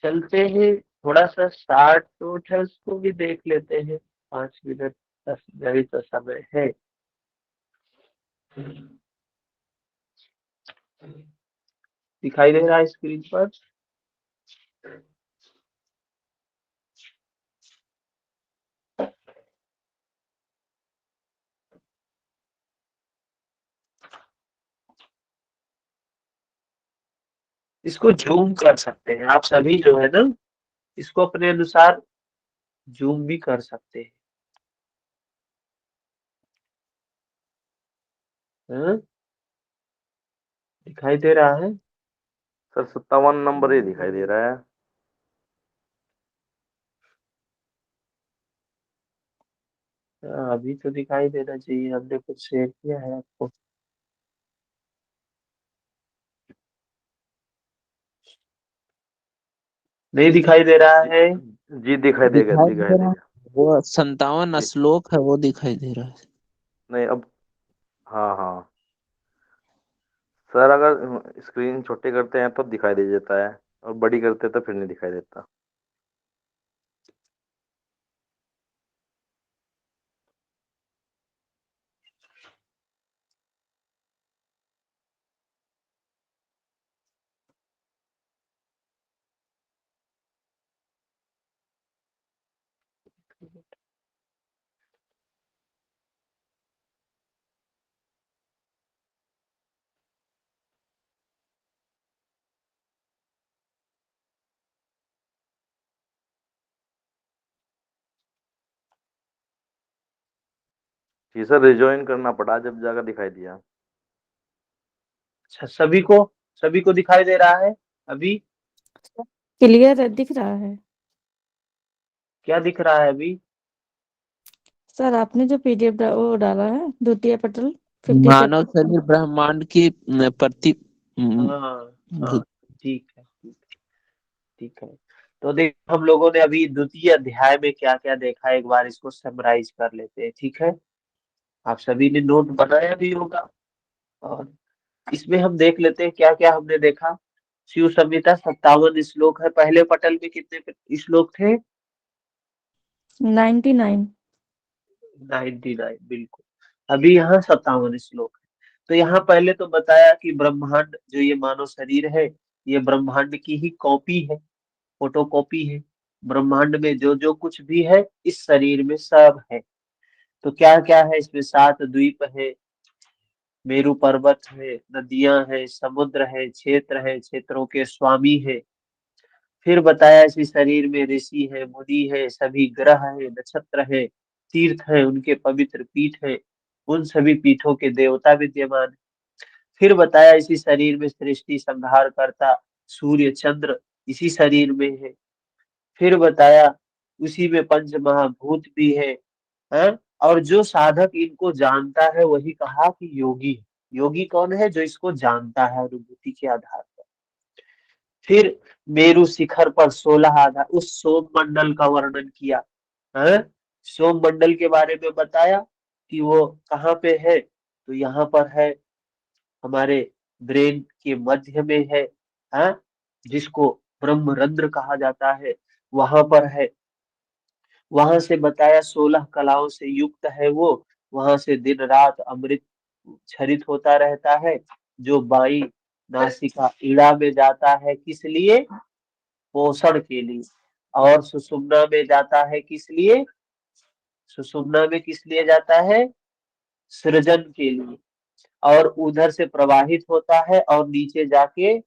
चलते हैं, थोड़ा सा शार्ट नोट है उसको भी देख लेते हैं। 5 मिनट 10 मिनट तो समय है। दिखाई दे रहा है स्क्रीन पर? इसको जूम कर सकते हैं आप सभी जो है ना, इसको अपने अनुसार जूम भी कर सकते हैं। हाँ? दिखाई दे रहा है? सर 57 नंबर ही दिखाई दे रहा है। अभी तो दिखाई देना चाहिए, हमने कुछ शेयर किया है आपको। नहीं दिखाई दे रहा है? जी दिखाई देगा, दिखाई दिखाई दे रहा है, देगा। वो 57 जी श्लोक है वो दिखाई दे रहा है। नहीं अब, हाँ हाँ सर, अगर स्क्रीन छोटी करते हैं तो दिखाई दे देता है, और बड़ी करते हैं तो फिर नहीं दिखाई देता। जी सर, रिजॉइन करना पड़ा जब जाकर दिखाई दिया। अच्छा, सभी को दिखाई दे रहा है अभी? क्लियर है, दिख रहा है। क्या दिख रहा है अभी? सर आपने जो पीडीएफ वो डाला है, द्वितीय पटल 52। मानव शरीर ब्रह्मांड की प्रति हाँ हाँ, भूत। ठीक है ठीक है। तो देख, हम लोगों ने अभी द्वितीय अध्याय में क्या क्या देखा, एक बार इसको समराइज कर लेते हैं। ठीक है, आप सभी ने नोट बनाया भी होगा, और इसमें हम देख लेते हैं क्या क्या हमने देखा। शिव संहिता 57 श्लोक है। पहले पटल में कितने श्लोक थे? 99। 99, बिल्कुल। अभी यहाँ 57 श्लोक है। तो यहाँ पहले तो बताया कि ब्रह्मांड जो ये मानव शरीर है, ये ब्रह्मांड की ही कॉपी है, फोटो कॉपी है। ब्रह्मांड में जो जो कुछ भी है इस शरीर में सब है। तो क्या क्या है इसमें? 7 द्वीप है, मेरु पर्वत है, नदियां है, समुद्र है, क्षेत्र है, क्षेत्रों के स्वामी है। फिर बताया इसी शरीर में ऋषि है, मुनि है, सभी ग्रह है, नक्षत्र है, तीर्थ है, उनके पवित्र पीठ है, उन सभी पीठों के देवता विद्यमान है। फिर बताया इसी शरीर में सृष्टि संहार करता सूर्य चंद्र इसी शरीर में है। फिर बताया उसी में पंच महाभूत भी है? और जो साधक इनको जानता है वही कहा कि योगी है। योगी कौन है? जो इसको जानता है अनुभूति के आधार पर। फिर मेरु शिखर पर 16 आधार, उस सोम मंडल का वर्णन किया है। सोम मंडल के बारे में बताया कि वो कहाँ पे है, तो यहाँ पर है, हमारे ब्रेन के मध्य में है, जिसको ब्रह्मरंध्र कहा जाता है, वहां पर है। वहां से बताया 16 कलाओं से युक्त है वो। वहां से दिन रात अमृत क्षरित होता रहता है, जो बाई नासिका इड़ा में जाता है, किस लिए? पोषण के लिए। और सुषुम्ना में जाता है किस लिए? सुषुम्ना में किस लिए जाता है? सृजन के लिए। और उधर से प्रवाहित होता है और नीचे जाके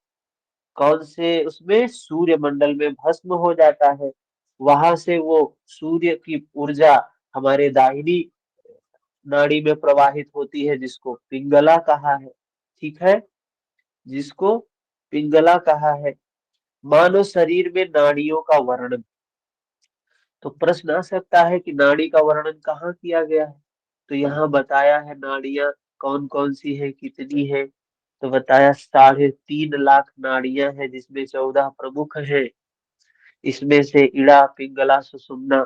कौन से उसमें सूर्य मंडल में भस्म हो जाता है। वहां से वो सूर्य की ऊर्जा हमारे दाहिनी नाड़ी में प्रवाहित होती है, जिसको पिंगला कहा है। ठीक है, जिसको पिंगला कहा है। मानव शरीर में नाड़ियों का वर्णन। तो प्रश्न आ सकता है कि नाड़ी का वर्णन कहाँ किया गया है? तो यहाँ बताया है नाड़ियां कौन कौन सी है, कितनी है। तो बताया 3.5 लाख नाड़ियां हैं, जिसमें 14 प्रमुख है। इसमें से इड़ा, पिंगला, सुषुम्ना,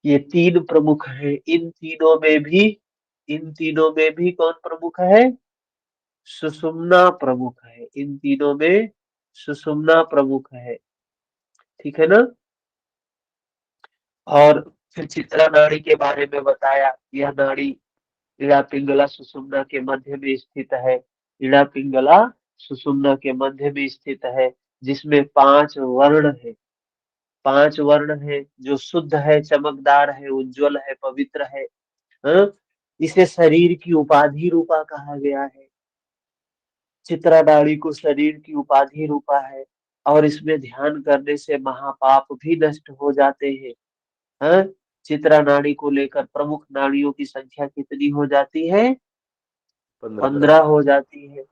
ये 3 प्रमुख है। इन तीनों में भी इन तीनों में भी कौन प्रमुख है? सुषुम्ना प्रमुख है। इन तीनों में सुषुम्ना प्रमुख है, ठीक है ना। और फिर चित्रा नाड़ी के बारे में बताया। यह नाड़ी इड़ा पिंगला सुषुम्ना के मध्य में स्थित है। इड़ा पिंगला सुषुम्ना के मध्य में स्थित है, जिसमें 5 वर्ण है। 5 वर्ण है, जो शुद्ध है, चमकदार है, उज्जवल है, पवित्र है। हाँ? इसे शरीर की उपाधि रूपा कहा गया है। चित्रा नाड़ी को शरीर की उपाधि रूपा है, और इसमें ध्यान करने से महापाप भी नष्ट हो जाते हैं। हाँ? चित्रा नाड़ी को लेकर प्रमुख नाड़ियों की संख्या कितनी हो जाती है? 15 हो जाती है।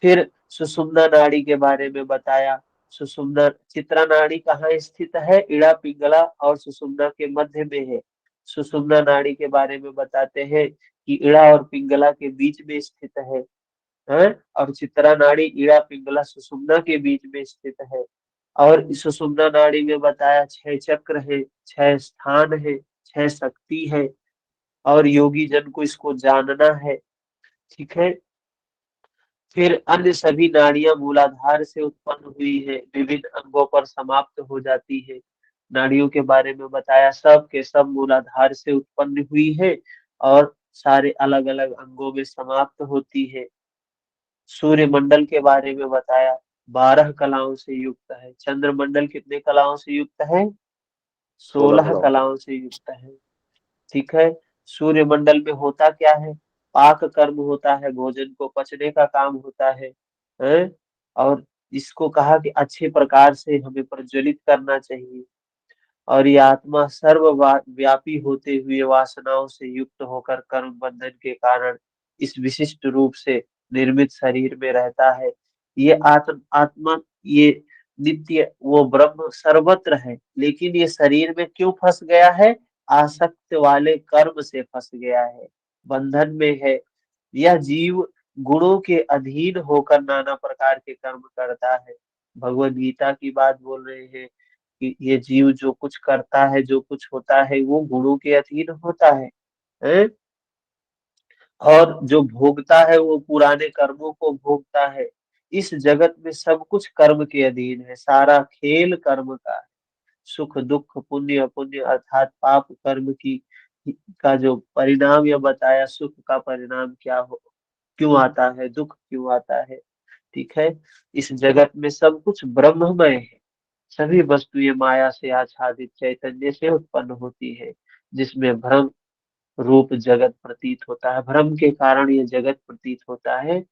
फिर सुषुम्ना नाड़ी के बारे में बताया। सुषुम्ना चित्रा नाड़ी कहाँ स्थित है? इड़ा पिंगला और सुषुम्ना के मध्य में है। सुषुम्ना नाड़ी के बारे में बताते हैं कि इड़ा और पिंगला के बीच में स्थित है, और चित्रा नाड़ी इड़ा पिंगला सुषुम्ना के बीच में स्थित है। और इस सुषुम्ना नाड़ी में बताया 6 चक्र है, 6 स्थान है, 6 शक्ति है, और योगी जन को इसको जानना है, ठीक है। फिर अन्य सभी नाड़ियां मूलाधार से उत्पन्न हुई है, विभिन्न अंगों पर समाप्त हो जाती है। नाड़ियों के बारे में बताया, सब के सब मूलाधार से उत्पन्न हुई है और सारे अलग अलग अंगों में समाप्त होती है। सूर्य मंडल के बारे में बताया, 12 कलाओं से युक्त है। चंद्रमंडल कितने कलाओं से युक्त है? 16 16 कलाओं। कलाओं से युक्त है, ठीक है। सूर्य मंडल में होता क्या है? पाक कर्म होता है, भोजन को पचने का काम होता है? और इसको कहा कि अच्छे प्रकार से हमें प्रज्वलित करना चाहिए। और ये आत्मा सर्वव्यापी होते हुए वासनाओं से युक्त होकर कर्म बंधन के कारण इस विशिष्ट रूप से निर्मित शरीर में रहता है। ये आत्मा ये नित्य वो ब्रह्म सर्वत्र है, लेकिन ये शरीर में क्यों फंस गया है? आसक्त वाले कर्म से फंस गया है, बंधन में है। यह जीव गुणों के अधीन होकर नाना प्रकार के कर्म करता है। भगवद गीता की बात बोल रहे हैं कि ये जीव जो कुछ करता है, जो कुछ होता है, वो गुणों के अधीन होता है? और जो भोगता है वो पुराने कर्मों को भोगता है। इस जगत में सब कुछ कर्म के अधीन है, सारा खेल कर्म का है। सुख दुख पुण्य अपुण्य अर्थात पाप कर्म की का जो परिणाम यह बताया, सुख का परिणाम क्या हो, क्यों आता है, दुख क्यों आता है, ठीक है। इस जगत में सब कुछ ब्रह्ममय है। सभी वस्तुएं माया से आच्छादित चैतन्य से उत्पन्न होती है, जिसमें भ्रम रूप जगत प्रतीत होता है। भ्रम के कारण ये जगत प्रतीत होता है।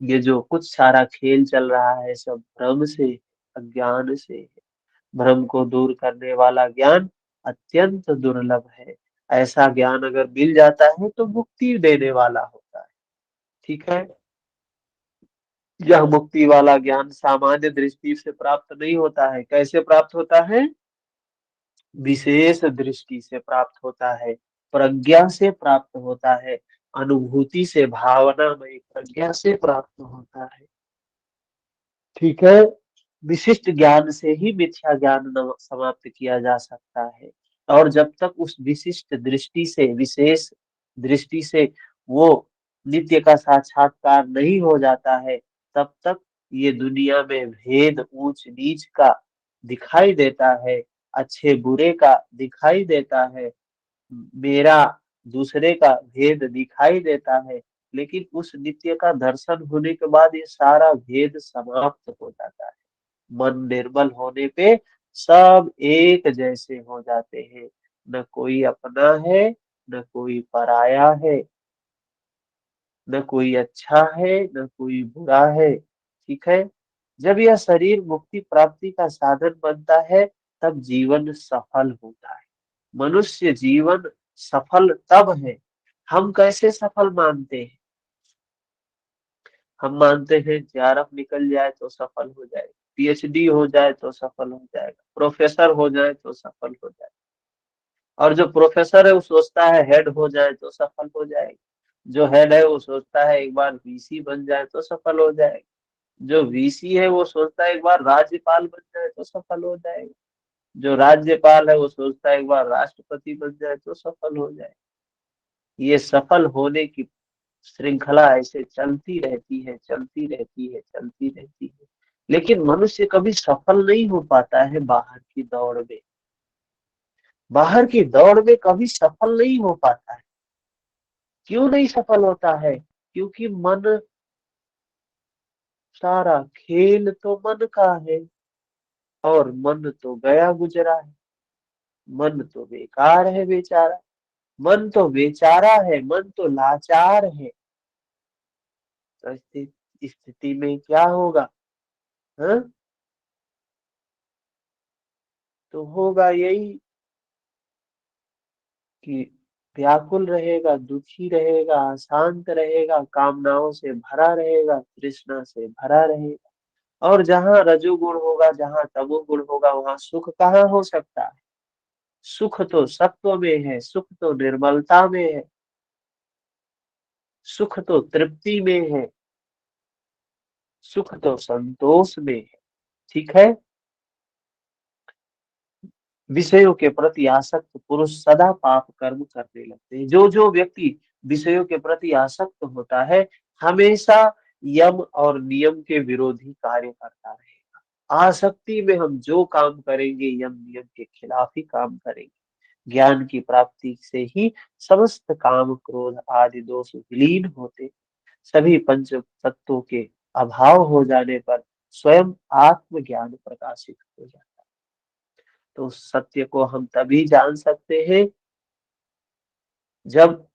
ये जो कुछ सारा खेल चल रहा है, सब भ्रम से, अज्ञान से है। भ्रम को दूर करने वाला ज्ञान अत्यंत दुर्लभ है। ऐसा ज्ञान अगर मिल जाता है तो मुक्ति देने वाला होता है, ठीक है। यह मुक्ति वाला ज्ञान सामान्य दृष्टि से प्राप्त नहीं होता है। कैसे प्राप्त होता है? विशेष दृष्टि से प्राप्त होता है, प्रज्ञा से प्राप्त होता है, अनुभूति से, भावना में प्रज्ञा से प्राप्त होता है, ठीक है। विशिष्ट ज्ञान से ही मिथ्या ज्ञान समाप्त किया जा सकता है। और जब तक उस विशिष्ट दृष्टि से, विशेष दृष्टि से वो नित्य का साक्षात्कार नहीं हो जाता है, तब तक ये दुनिया में भेद ऊंच नीच का दिखाई देता है, अच्छे बुरे का दिखाई देता है, मेरा दूसरे का भेद दिखाई देता है। लेकिन उस नित्य का दर्शन होने के बाद ये सारा भेद समाप्त हो जाता है। मन निर्मल होने पे सब एक जैसे हो जाते हैं। न कोई अपना है, न कोई पराया है, न कोई अच्छा है, न कोई बुरा है, ठीक है। जब यह शरीर मुक्ति प्राप्ति का साधन बनता है, तब जीवन सफल होता है। मनुष्य जीवन सफल तब है। हम कैसे सफल मानते हैं? हम मानते हैं जेआरएफ निकल जाए तो सफल हो जाएगा, पीएचडी हो जाए तो सफल हो जाएगा, प्रोफेसर हो जाए तो सफल हो जाएगा। और जो प्रोफेसर है वो सोचता है हेड हो जाए तो सफल हो जाएगा। जो हेड है वो सोचता है एक बार वीसी बन जाए तो सफल हो जाएगा। जो वीसी है वो सोचता है एक बार राज्यपाल बन जाए तो सफल हो जाएगा। जो राज्यपाल है वो सोचता है एक बार राष्ट्रपति बन जाए तो सफल हो जाए। ये सफल होने की श्रृंखला ऐसे चलती रहती है, चलती रहती है, चलती रहती है। लेकिन मनुष्य कभी सफल नहीं हो पाता है बाहर की दौड़ में। बाहर की दौड़ में कभी सफल नहीं हो पाता है। क्यों नहीं सफल होता है? क्योंकि मन, सारा खेल तो मन का है, और मन तो गया गुजरा है। मन तो बेकार है बेचारा, मन तो बेचारा है, मन तो लाचार है। तो इस स्थिति में क्या होगा? हाँ? तो होगा यही कि व्याकुल रहेगा, दुखी रहेगा, अशांत रहेगा, कामनाओं से भरा रहेगा, तृष्णा से भरा रहेगा। और जहाँ रजोगुण होगा, जहाँ तमोगुण होगा, वहां सुख कहाँ हो सकता है? सुख तो सत्व में है, सुख तो निर्मलता में है, सुख तो तृप्ति में है, सुख तो संतोष में है। ठीक है। विषयों के प्रति आसक्त पुरुष सदा पाप कर्म करने लगते हैं। जो जो व्यक्ति विषयों के प्रति आसक्त होता है, हमेशा यम और नियम के विरोधी कार्य करता रहेगा। आसक्ति में हम जो काम करेंगे, यम नियम के खिलाफ ही काम करेंगे। ज्ञान की प्राप्ति से ही समस्त काम क्रोध आदि दोष विलीन होते, सभी पंच तत्वों के अभाव हो जाने पर स्वयं आत्मज्ञान प्रकाशित हो जाता है। तो सत्य को हम तभी जान सकते हैं जब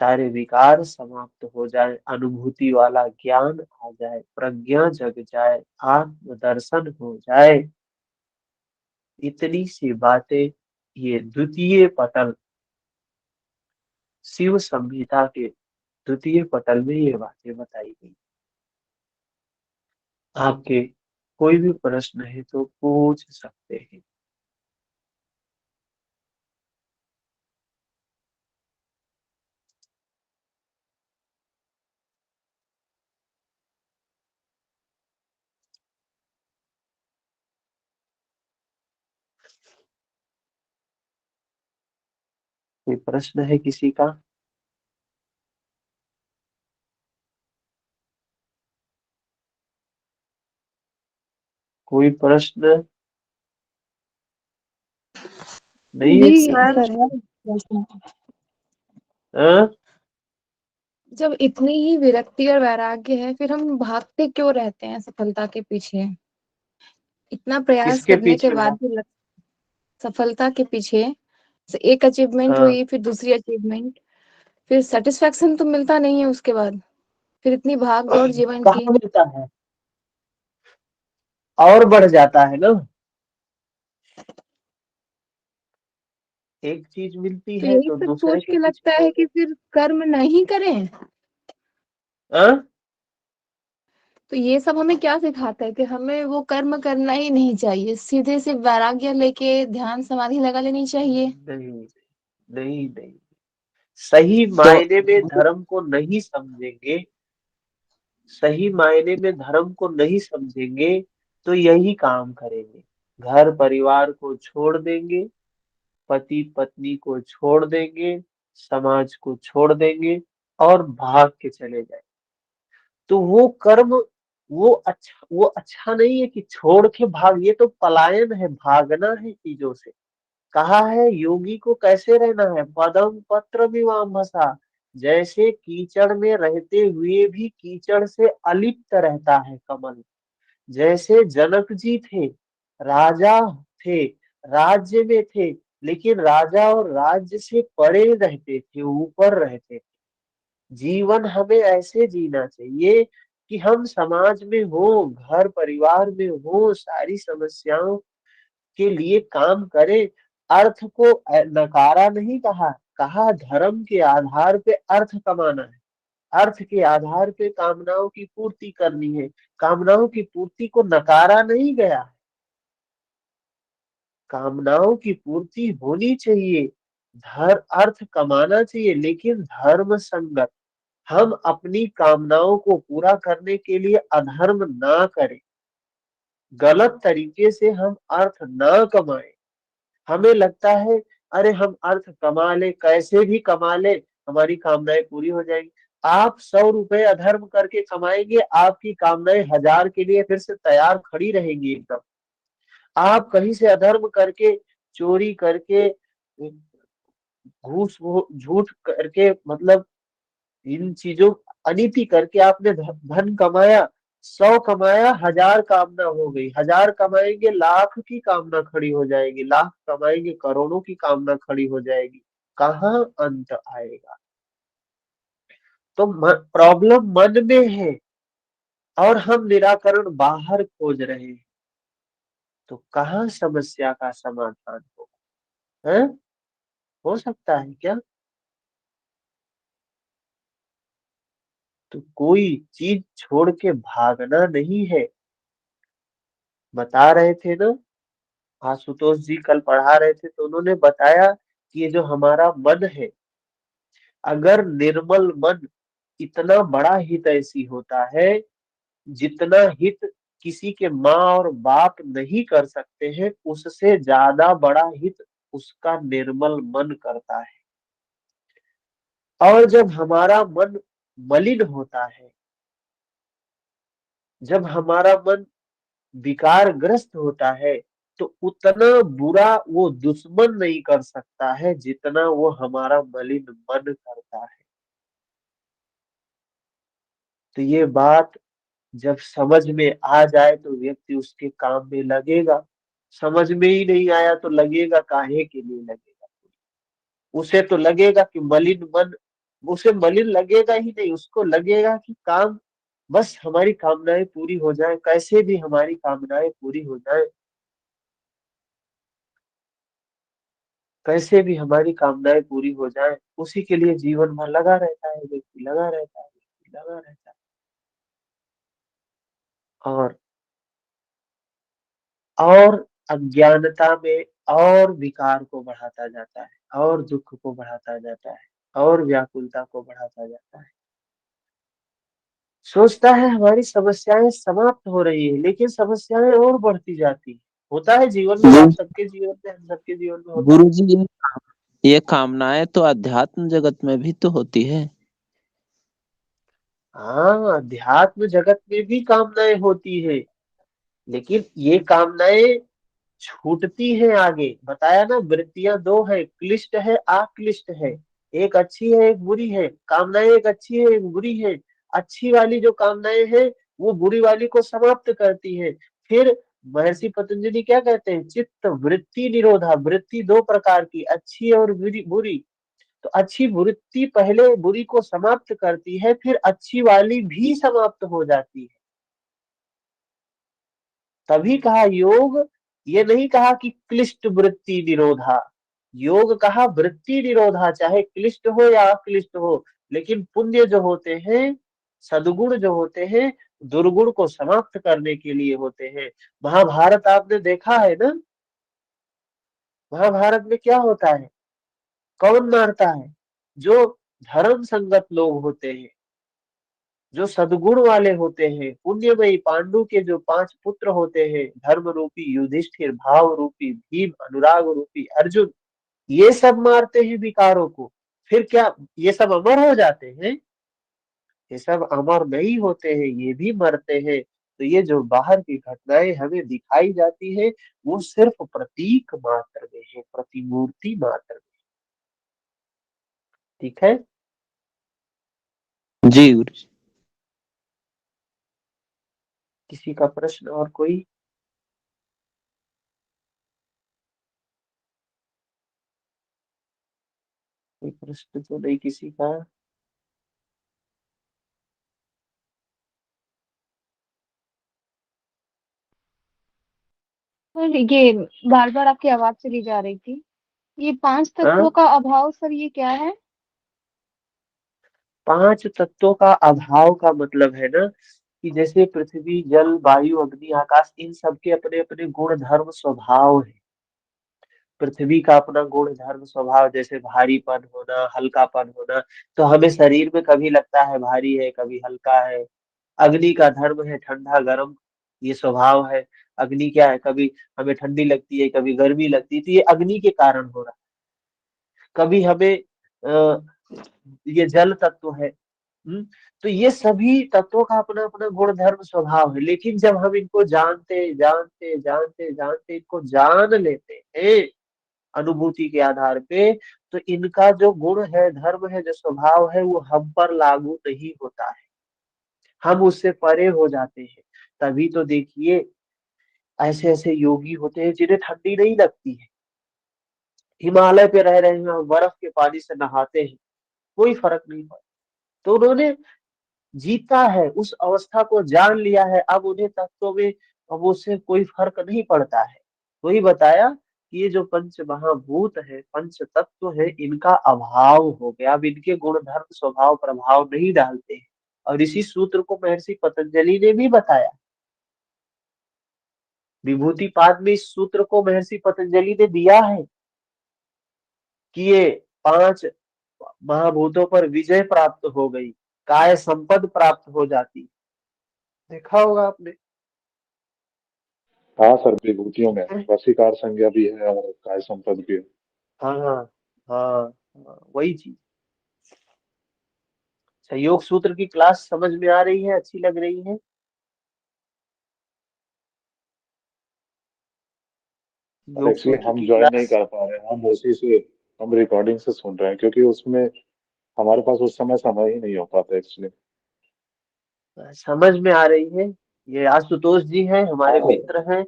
सारे विकार समाप्त हो जाए, अनुभूति वाला ज्ञान आ जाए, प्रज्ञा जग जाए, आत्म दर्शन हो जाए। इतनी सी बातें ये द्वितीय पटल, शिव संहिता के द्वितीय पटल में ये बातें बताई गई। आपके कोई भी प्रश्न है तो पूछ सकते हैं। कोई प्रश्न है किसी का? कोई प्रश्न नहीं है जी किसी का? सर है प्रश्न। हाँ? जब इतनी ही विरक्ति और वैराग्य है, फिर हम भागते क्यों रहते हैं सफलता के पीछे? इतना प्रयास किसके करने के पीछे बाद भी सफलता के पीछे से एक अचीवमेंट हाँ, हुई, फिर दूसरी अचीवमेंट, फिर सेटिस्फेक्शन तो मिलता नहीं है उसके बाद। फिर इतनी भाग दौड़ जीवन की। कहाँ मिलता है? और बढ़ जाता है ना। एक चीज मिलती तो है यही तो सब दूसरे सोच के के पीछे लगता है दौड़। कि फिर कर्म नहीं करें। हाँ? तो ये सब हमें क्या सिखाता है कि हमें वो कर्म करना ही नहीं चाहिए, सीधे से वैराग्य लेके ध्यान समाधि लगा लेनी चाहिए। नहीं, नहीं, नहीं। सही तो मायने में धर्म को नहीं समझेंगे, सही मायने में धर्म को नहीं समझेंगे तो यही काम करेंगे। घर परिवार को छोड़ देंगे, पति पत्नी को छोड़ देंगे, समाज को छोड़ देंगे और भाग के चले जाएंगे। तो वो कर्म, वो अच्छा नहीं है कि छोड़ के भाग। ये तो पलायन है, भागना है चीजों से। कहा है योगी को कैसे रहना है? पदम पत्र मीमांसा, जैसे कीचड़ में रहते हुए भी कीचड़ से अलिप्त रहता है कमल। जैसे जनक जी थे, राजा थे, राज्य में थे, लेकिन राजा और राज्य से परे रहते थे, ऊपर रहते थे। जीवन हमें ऐसे जीना चाहिए कि हम समाज में हो, घर परिवार में हो, सारी समस्याओं के लिए काम करें। अर्थ को नकारा नहीं कहा, कहा धर्म के आधार पे अर्थ कमाना है, अर्थ के आधार पे कामनाओं की पूर्ति करनी है। कामनाओं की पूर्ति को नकारा नहीं गया है, कामनाओं की पूर्ति होनी चाहिए, अर्थ कमाना चाहिए, लेकिन धर्म संगत। हम अपनी कामनाओं को पूरा करने के लिए अधर्म ना करें, गलत तरीके से हम अर्थ ना कमाएं। हमें लगता है अरे हम अर्थ कमा ले, कैसे भी कमा ले, हमारी कामनाएं पूरी हो जाएंगी। आप 100 रुपए अधर्म करके कमाएंगे, आपकी कामनाएं 1000 के लिए फिर से तैयार खड़ी रहेंगी एकदम। आप कहीं से अधर्म करके, चोरी करके, घूस झूठ करके, मतलब इन चीजों, अनीति करके आपने धन कमाया, 100 कमाया, 1000 कामना हो गई। 1000 कमाएंगे, लाख की कामना खड़ी हो जाएगी। लाख कमाएंगे, करोड़ों की कामना खड़ी हो जाएगी। कहाँ अंत आएगा? तो प्रॉब्लम मन में है और हम निराकरण बाहर खोज रहे हैं, तो कहाँ समस्या का समाधान होगा? है? हो सकता है क्या? तो कोई चीज छोड़ के भागना नहीं है। बता रहे थे ना, आशुतोष जी कल पढ़ा रहे थे, तो उन्होंने बताया कि ये जो हमारा मन है, अगर निर्मल मन, इतना बड़ा हित ऐसी होता है जितना हित किसी के माँ और बाप नहीं कर सकते हैं, उससे ज्यादा बड़ा हित उसका निर्मल मन करता है। और जब हमारा मन मलिन होता है, जब हमारा मन विकारग्रस्त होता है, तो उतना बुरा वो दुश्मन नहीं कर सकता है जितना वो हमारा मलिन मन करता है। तो ये बात जब समझ में आ जाए तो व्यक्ति उसके काम में लगेगा। समझ में ही नहीं आया तो लगेगा काहे के लिए लगेगा? उसे तो लगेगा कि मलिन मन, उसे मलिन लगेगा ही नहीं, उसको लगेगा कि काम, बस हमारी कामनाएं पूरी हो जाए, कैसे भी हमारी कामनाएं पूरी हो जाए, कैसे भी हमारी कामनाएं पूरी हो जाए, उसी के लिए जीवन भर लगा रहता है व्यक्ति, लगा रहता है व्यक्ति, लगा रहता है। और अज्ञानता में और विकार को बढ़ाता जाता है, और दुख को बढ़ाता जाता है, और व्याकुलता को बढ़ाता जाता है। सोचता है हमारी समस्याएं समाप्त हो रही है, लेकिन समस्याएं और बढ़ती जाती है। होता है जीवन में, आप सबके जीवन में, हम सबके जीवन में होता है। गुरु जी, ये कामनाएं तो अध्यात्म जगत में भी तो होती है। हाँ, अध्यात्म जगत में भी कामनाएं होती है, लेकिन ये कामनाएं छूटती है आगे। बताया ना, वृत्तियां दो है, क्लिष्ट है, अक्लिष्ट है। एक अच्छी है, एक बुरी है। कामनाएं एक अच्छी है, एक बुरी है। अच्छी वाली जो कामनाएं हैं वो बुरी वाली को समाप्त करती है। फिर महर्षि पतंजलि क्या कहते हैं? चित्त वृत्ति निरोधा। वृत्ति दो प्रकार की, अच्छी और बुरी बुरी। तो अच्छी वृत्ति पहले बुरी को समाप्त करती है, फिर अच्छी वाली भी समाप्त हो जाती है। तभी कहा योग, ये नहीं कहा कि क्लिष्ट वृत्ति निरोधा। योग कहा वृत्ति निरोधा, चाहे क्लिष्ट हो या अक्लिष्ट हो। लेकिन पुण्य जो होते हैं, सद्गुण जो होते हैं, दुर्गुण को समाप्त करने के लिए होते हैं। महाभारत आपने देखा है ना, महाभारत में क्या होता है? कौन मारता है? जो धर्म संगत लोग होते हैं, जो सद्गुण वाले होते हैं। पुण्यमयी पांडु के जो 5 पुत्र होते हैं, धर्म रूपी युधिष्ठिर, भाव रूपी भीम, अनुराग रूपी अर्जुन, ये सब मारते हैं विकारों को। फिर क्या ये सब अमर हो जाते हैं? ये सब अमर नहीं होते हैं, ये भी मरते हैं। तो ये जो बाहर की घटनाएं हमें दिखाई जाती है, वो सिर्फ प्रतीक मात्र में है, प्रतिमूर्ति मात्र में। ठीक है? जी गुरु जी। किसी का प्रश्न और कोई? कोई प्रश्न तो नहीं किसी का? सर ये बार बार आपकी आवाज चली जा रही थी। ये 5 तत्वों हाँ, का अभाव सर, ये क्या है? 5 तत्वों का अभाव का मतलब है ना कि जैसे पृथ्वी, जल, वायु, अग्नि, आकाश, इन सबके अपने अपने गुण धर्म स्वभाव है। पृथ्वी का अपना गुण धर्म स्वभाव, जैसे भारीपन होना, हल्कापन होना। तो हमें शरीर में कभी लगता है भारी है, कभी हल्का है। अग्नि का धर्म है ठंडा गर्म, ये स्वभाव है। अग्नि क्या है? कभी हमें ठंडी लगती है, कभी गर्मी लगती है, तो ये अग्नि के कारण हो रहा है। कभी हमें ये जल तत्व है। तो ये सभी तत्वों का अपना अपना गुण धर्म स्वभाव है, लेकिन जब हम इनको जानते जानते जानते जानते इनको जान लेते हैं अनुभूति के आधार पे, तो इनका जो गुण है, धर्म है, जो स्वभाव है, वो हम पर लागू नहीं होता है, हम उससे परे हो जाते हैं। तभी तो देखिए ऐसे ऐसे योगी होते हैं जिन्हें ठंडी नहीं लगती है, हिमालय पे रह रहे हैं और बर्फ के पानी से नहाते हैं, कोई फर्क नहीं पड़ता। तो उन्होंने जीता है, उस अवस्था को जान लिया है, अब उन्हें तत्वों में अब उससे कोई फर्क नहीं पड़ता है। वही बताया कि ये जो पंच महाभूत है, पंच तत्व है, इनका अभाव हो गया, अब इनके गुण धर्म स्वभाव प्रभाव नहीं डालते हैं। और इसी सूत्र को महर्षि पतंजलि ने भी बताया, विभूति पाद में इस सूत्र को महर्षि पतंजलि ने दिया है कि ये 5 महाभूतों पर विजय प्राप्त हो गई, काय संपद प्राप्त हो जाती। देखा होगा आपने। हाँ सर, विभूतियों में वशीकार संज्ञा भी है और काय संपद भी है। हाँ हाँ हाँ हाँ, वही चीज। अच्छा, योग सूत्र की क्लास समझ में आ रही है, अच्छी लग रही है? योग एक्चुअली सूत्र हम की ज्वाइन नहीं क्लास कर पा रहे हैं, हम उसी से हम रिकॉर्डिंग से सुन रहे हैं, क्योंकि उसमें हमारे पास उस समय ही नहीं हो पाता एक्चुअली। समझ में आ रही है। ये आशुतोष जी हैं, हाँ हमारे सर, मित्र हैं।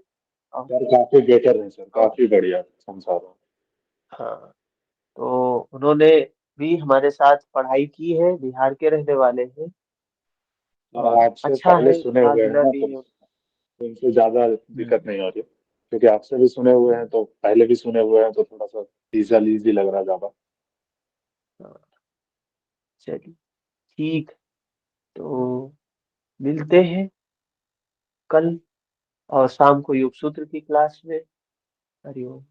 और, सर काफी बेटर है सर, और काफी बढ़िया संसार है। हाँ, तो उन्होंने भी हमारे साथ पढ़ाई की है, बिहार के रहने वाले हैं। सर और आपसे अच्छा पहले है, सुने इतना हुए हैं गिना ना, भी तो है। उनसे ज्यादा दिक्कत नहीं हो रही, क्योंकि आपसे भी सुने हुए हैं तो पहले भी सुने हुए हैं, तो थोड़ा सा इजी लग रहा है ज्यादा। हाँ, चलिए ठीक, तो मिलते हैं कल और शाम को योग सूत्र की क्लास में। हरिओम।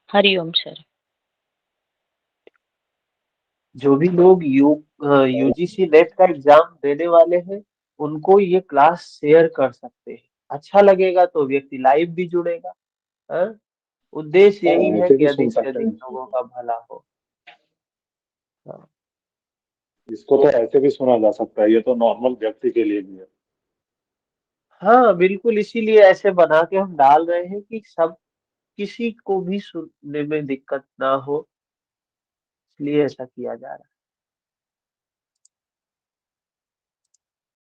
हरिओम सर। जो भी लोग यूजीसी नेट का एग्जाम देने वाले हैं, उनको ये क्लास शेयर कर सकते हैं। अच्छा लगेगा तो व्यक्ति लाइव भी जुड़ेगा। हाँ? उद्देश्य सर यही है ऐसे कि भी सुन अधिक से सकते अधिक हैं लोगों का भला हो। हाँ, इसको, तो ऐसे भी सुना जा सकता है, ये तो नॉर्मल व्यक्ति के लिए भी है। हाँ बिल्कुल, इसीलिए ऐसे बना के हम डाल रहे हैं कि सब किसी को भी सुनने में दिक्कत ना हो, इसलिए ऐसा किया जा रहा है।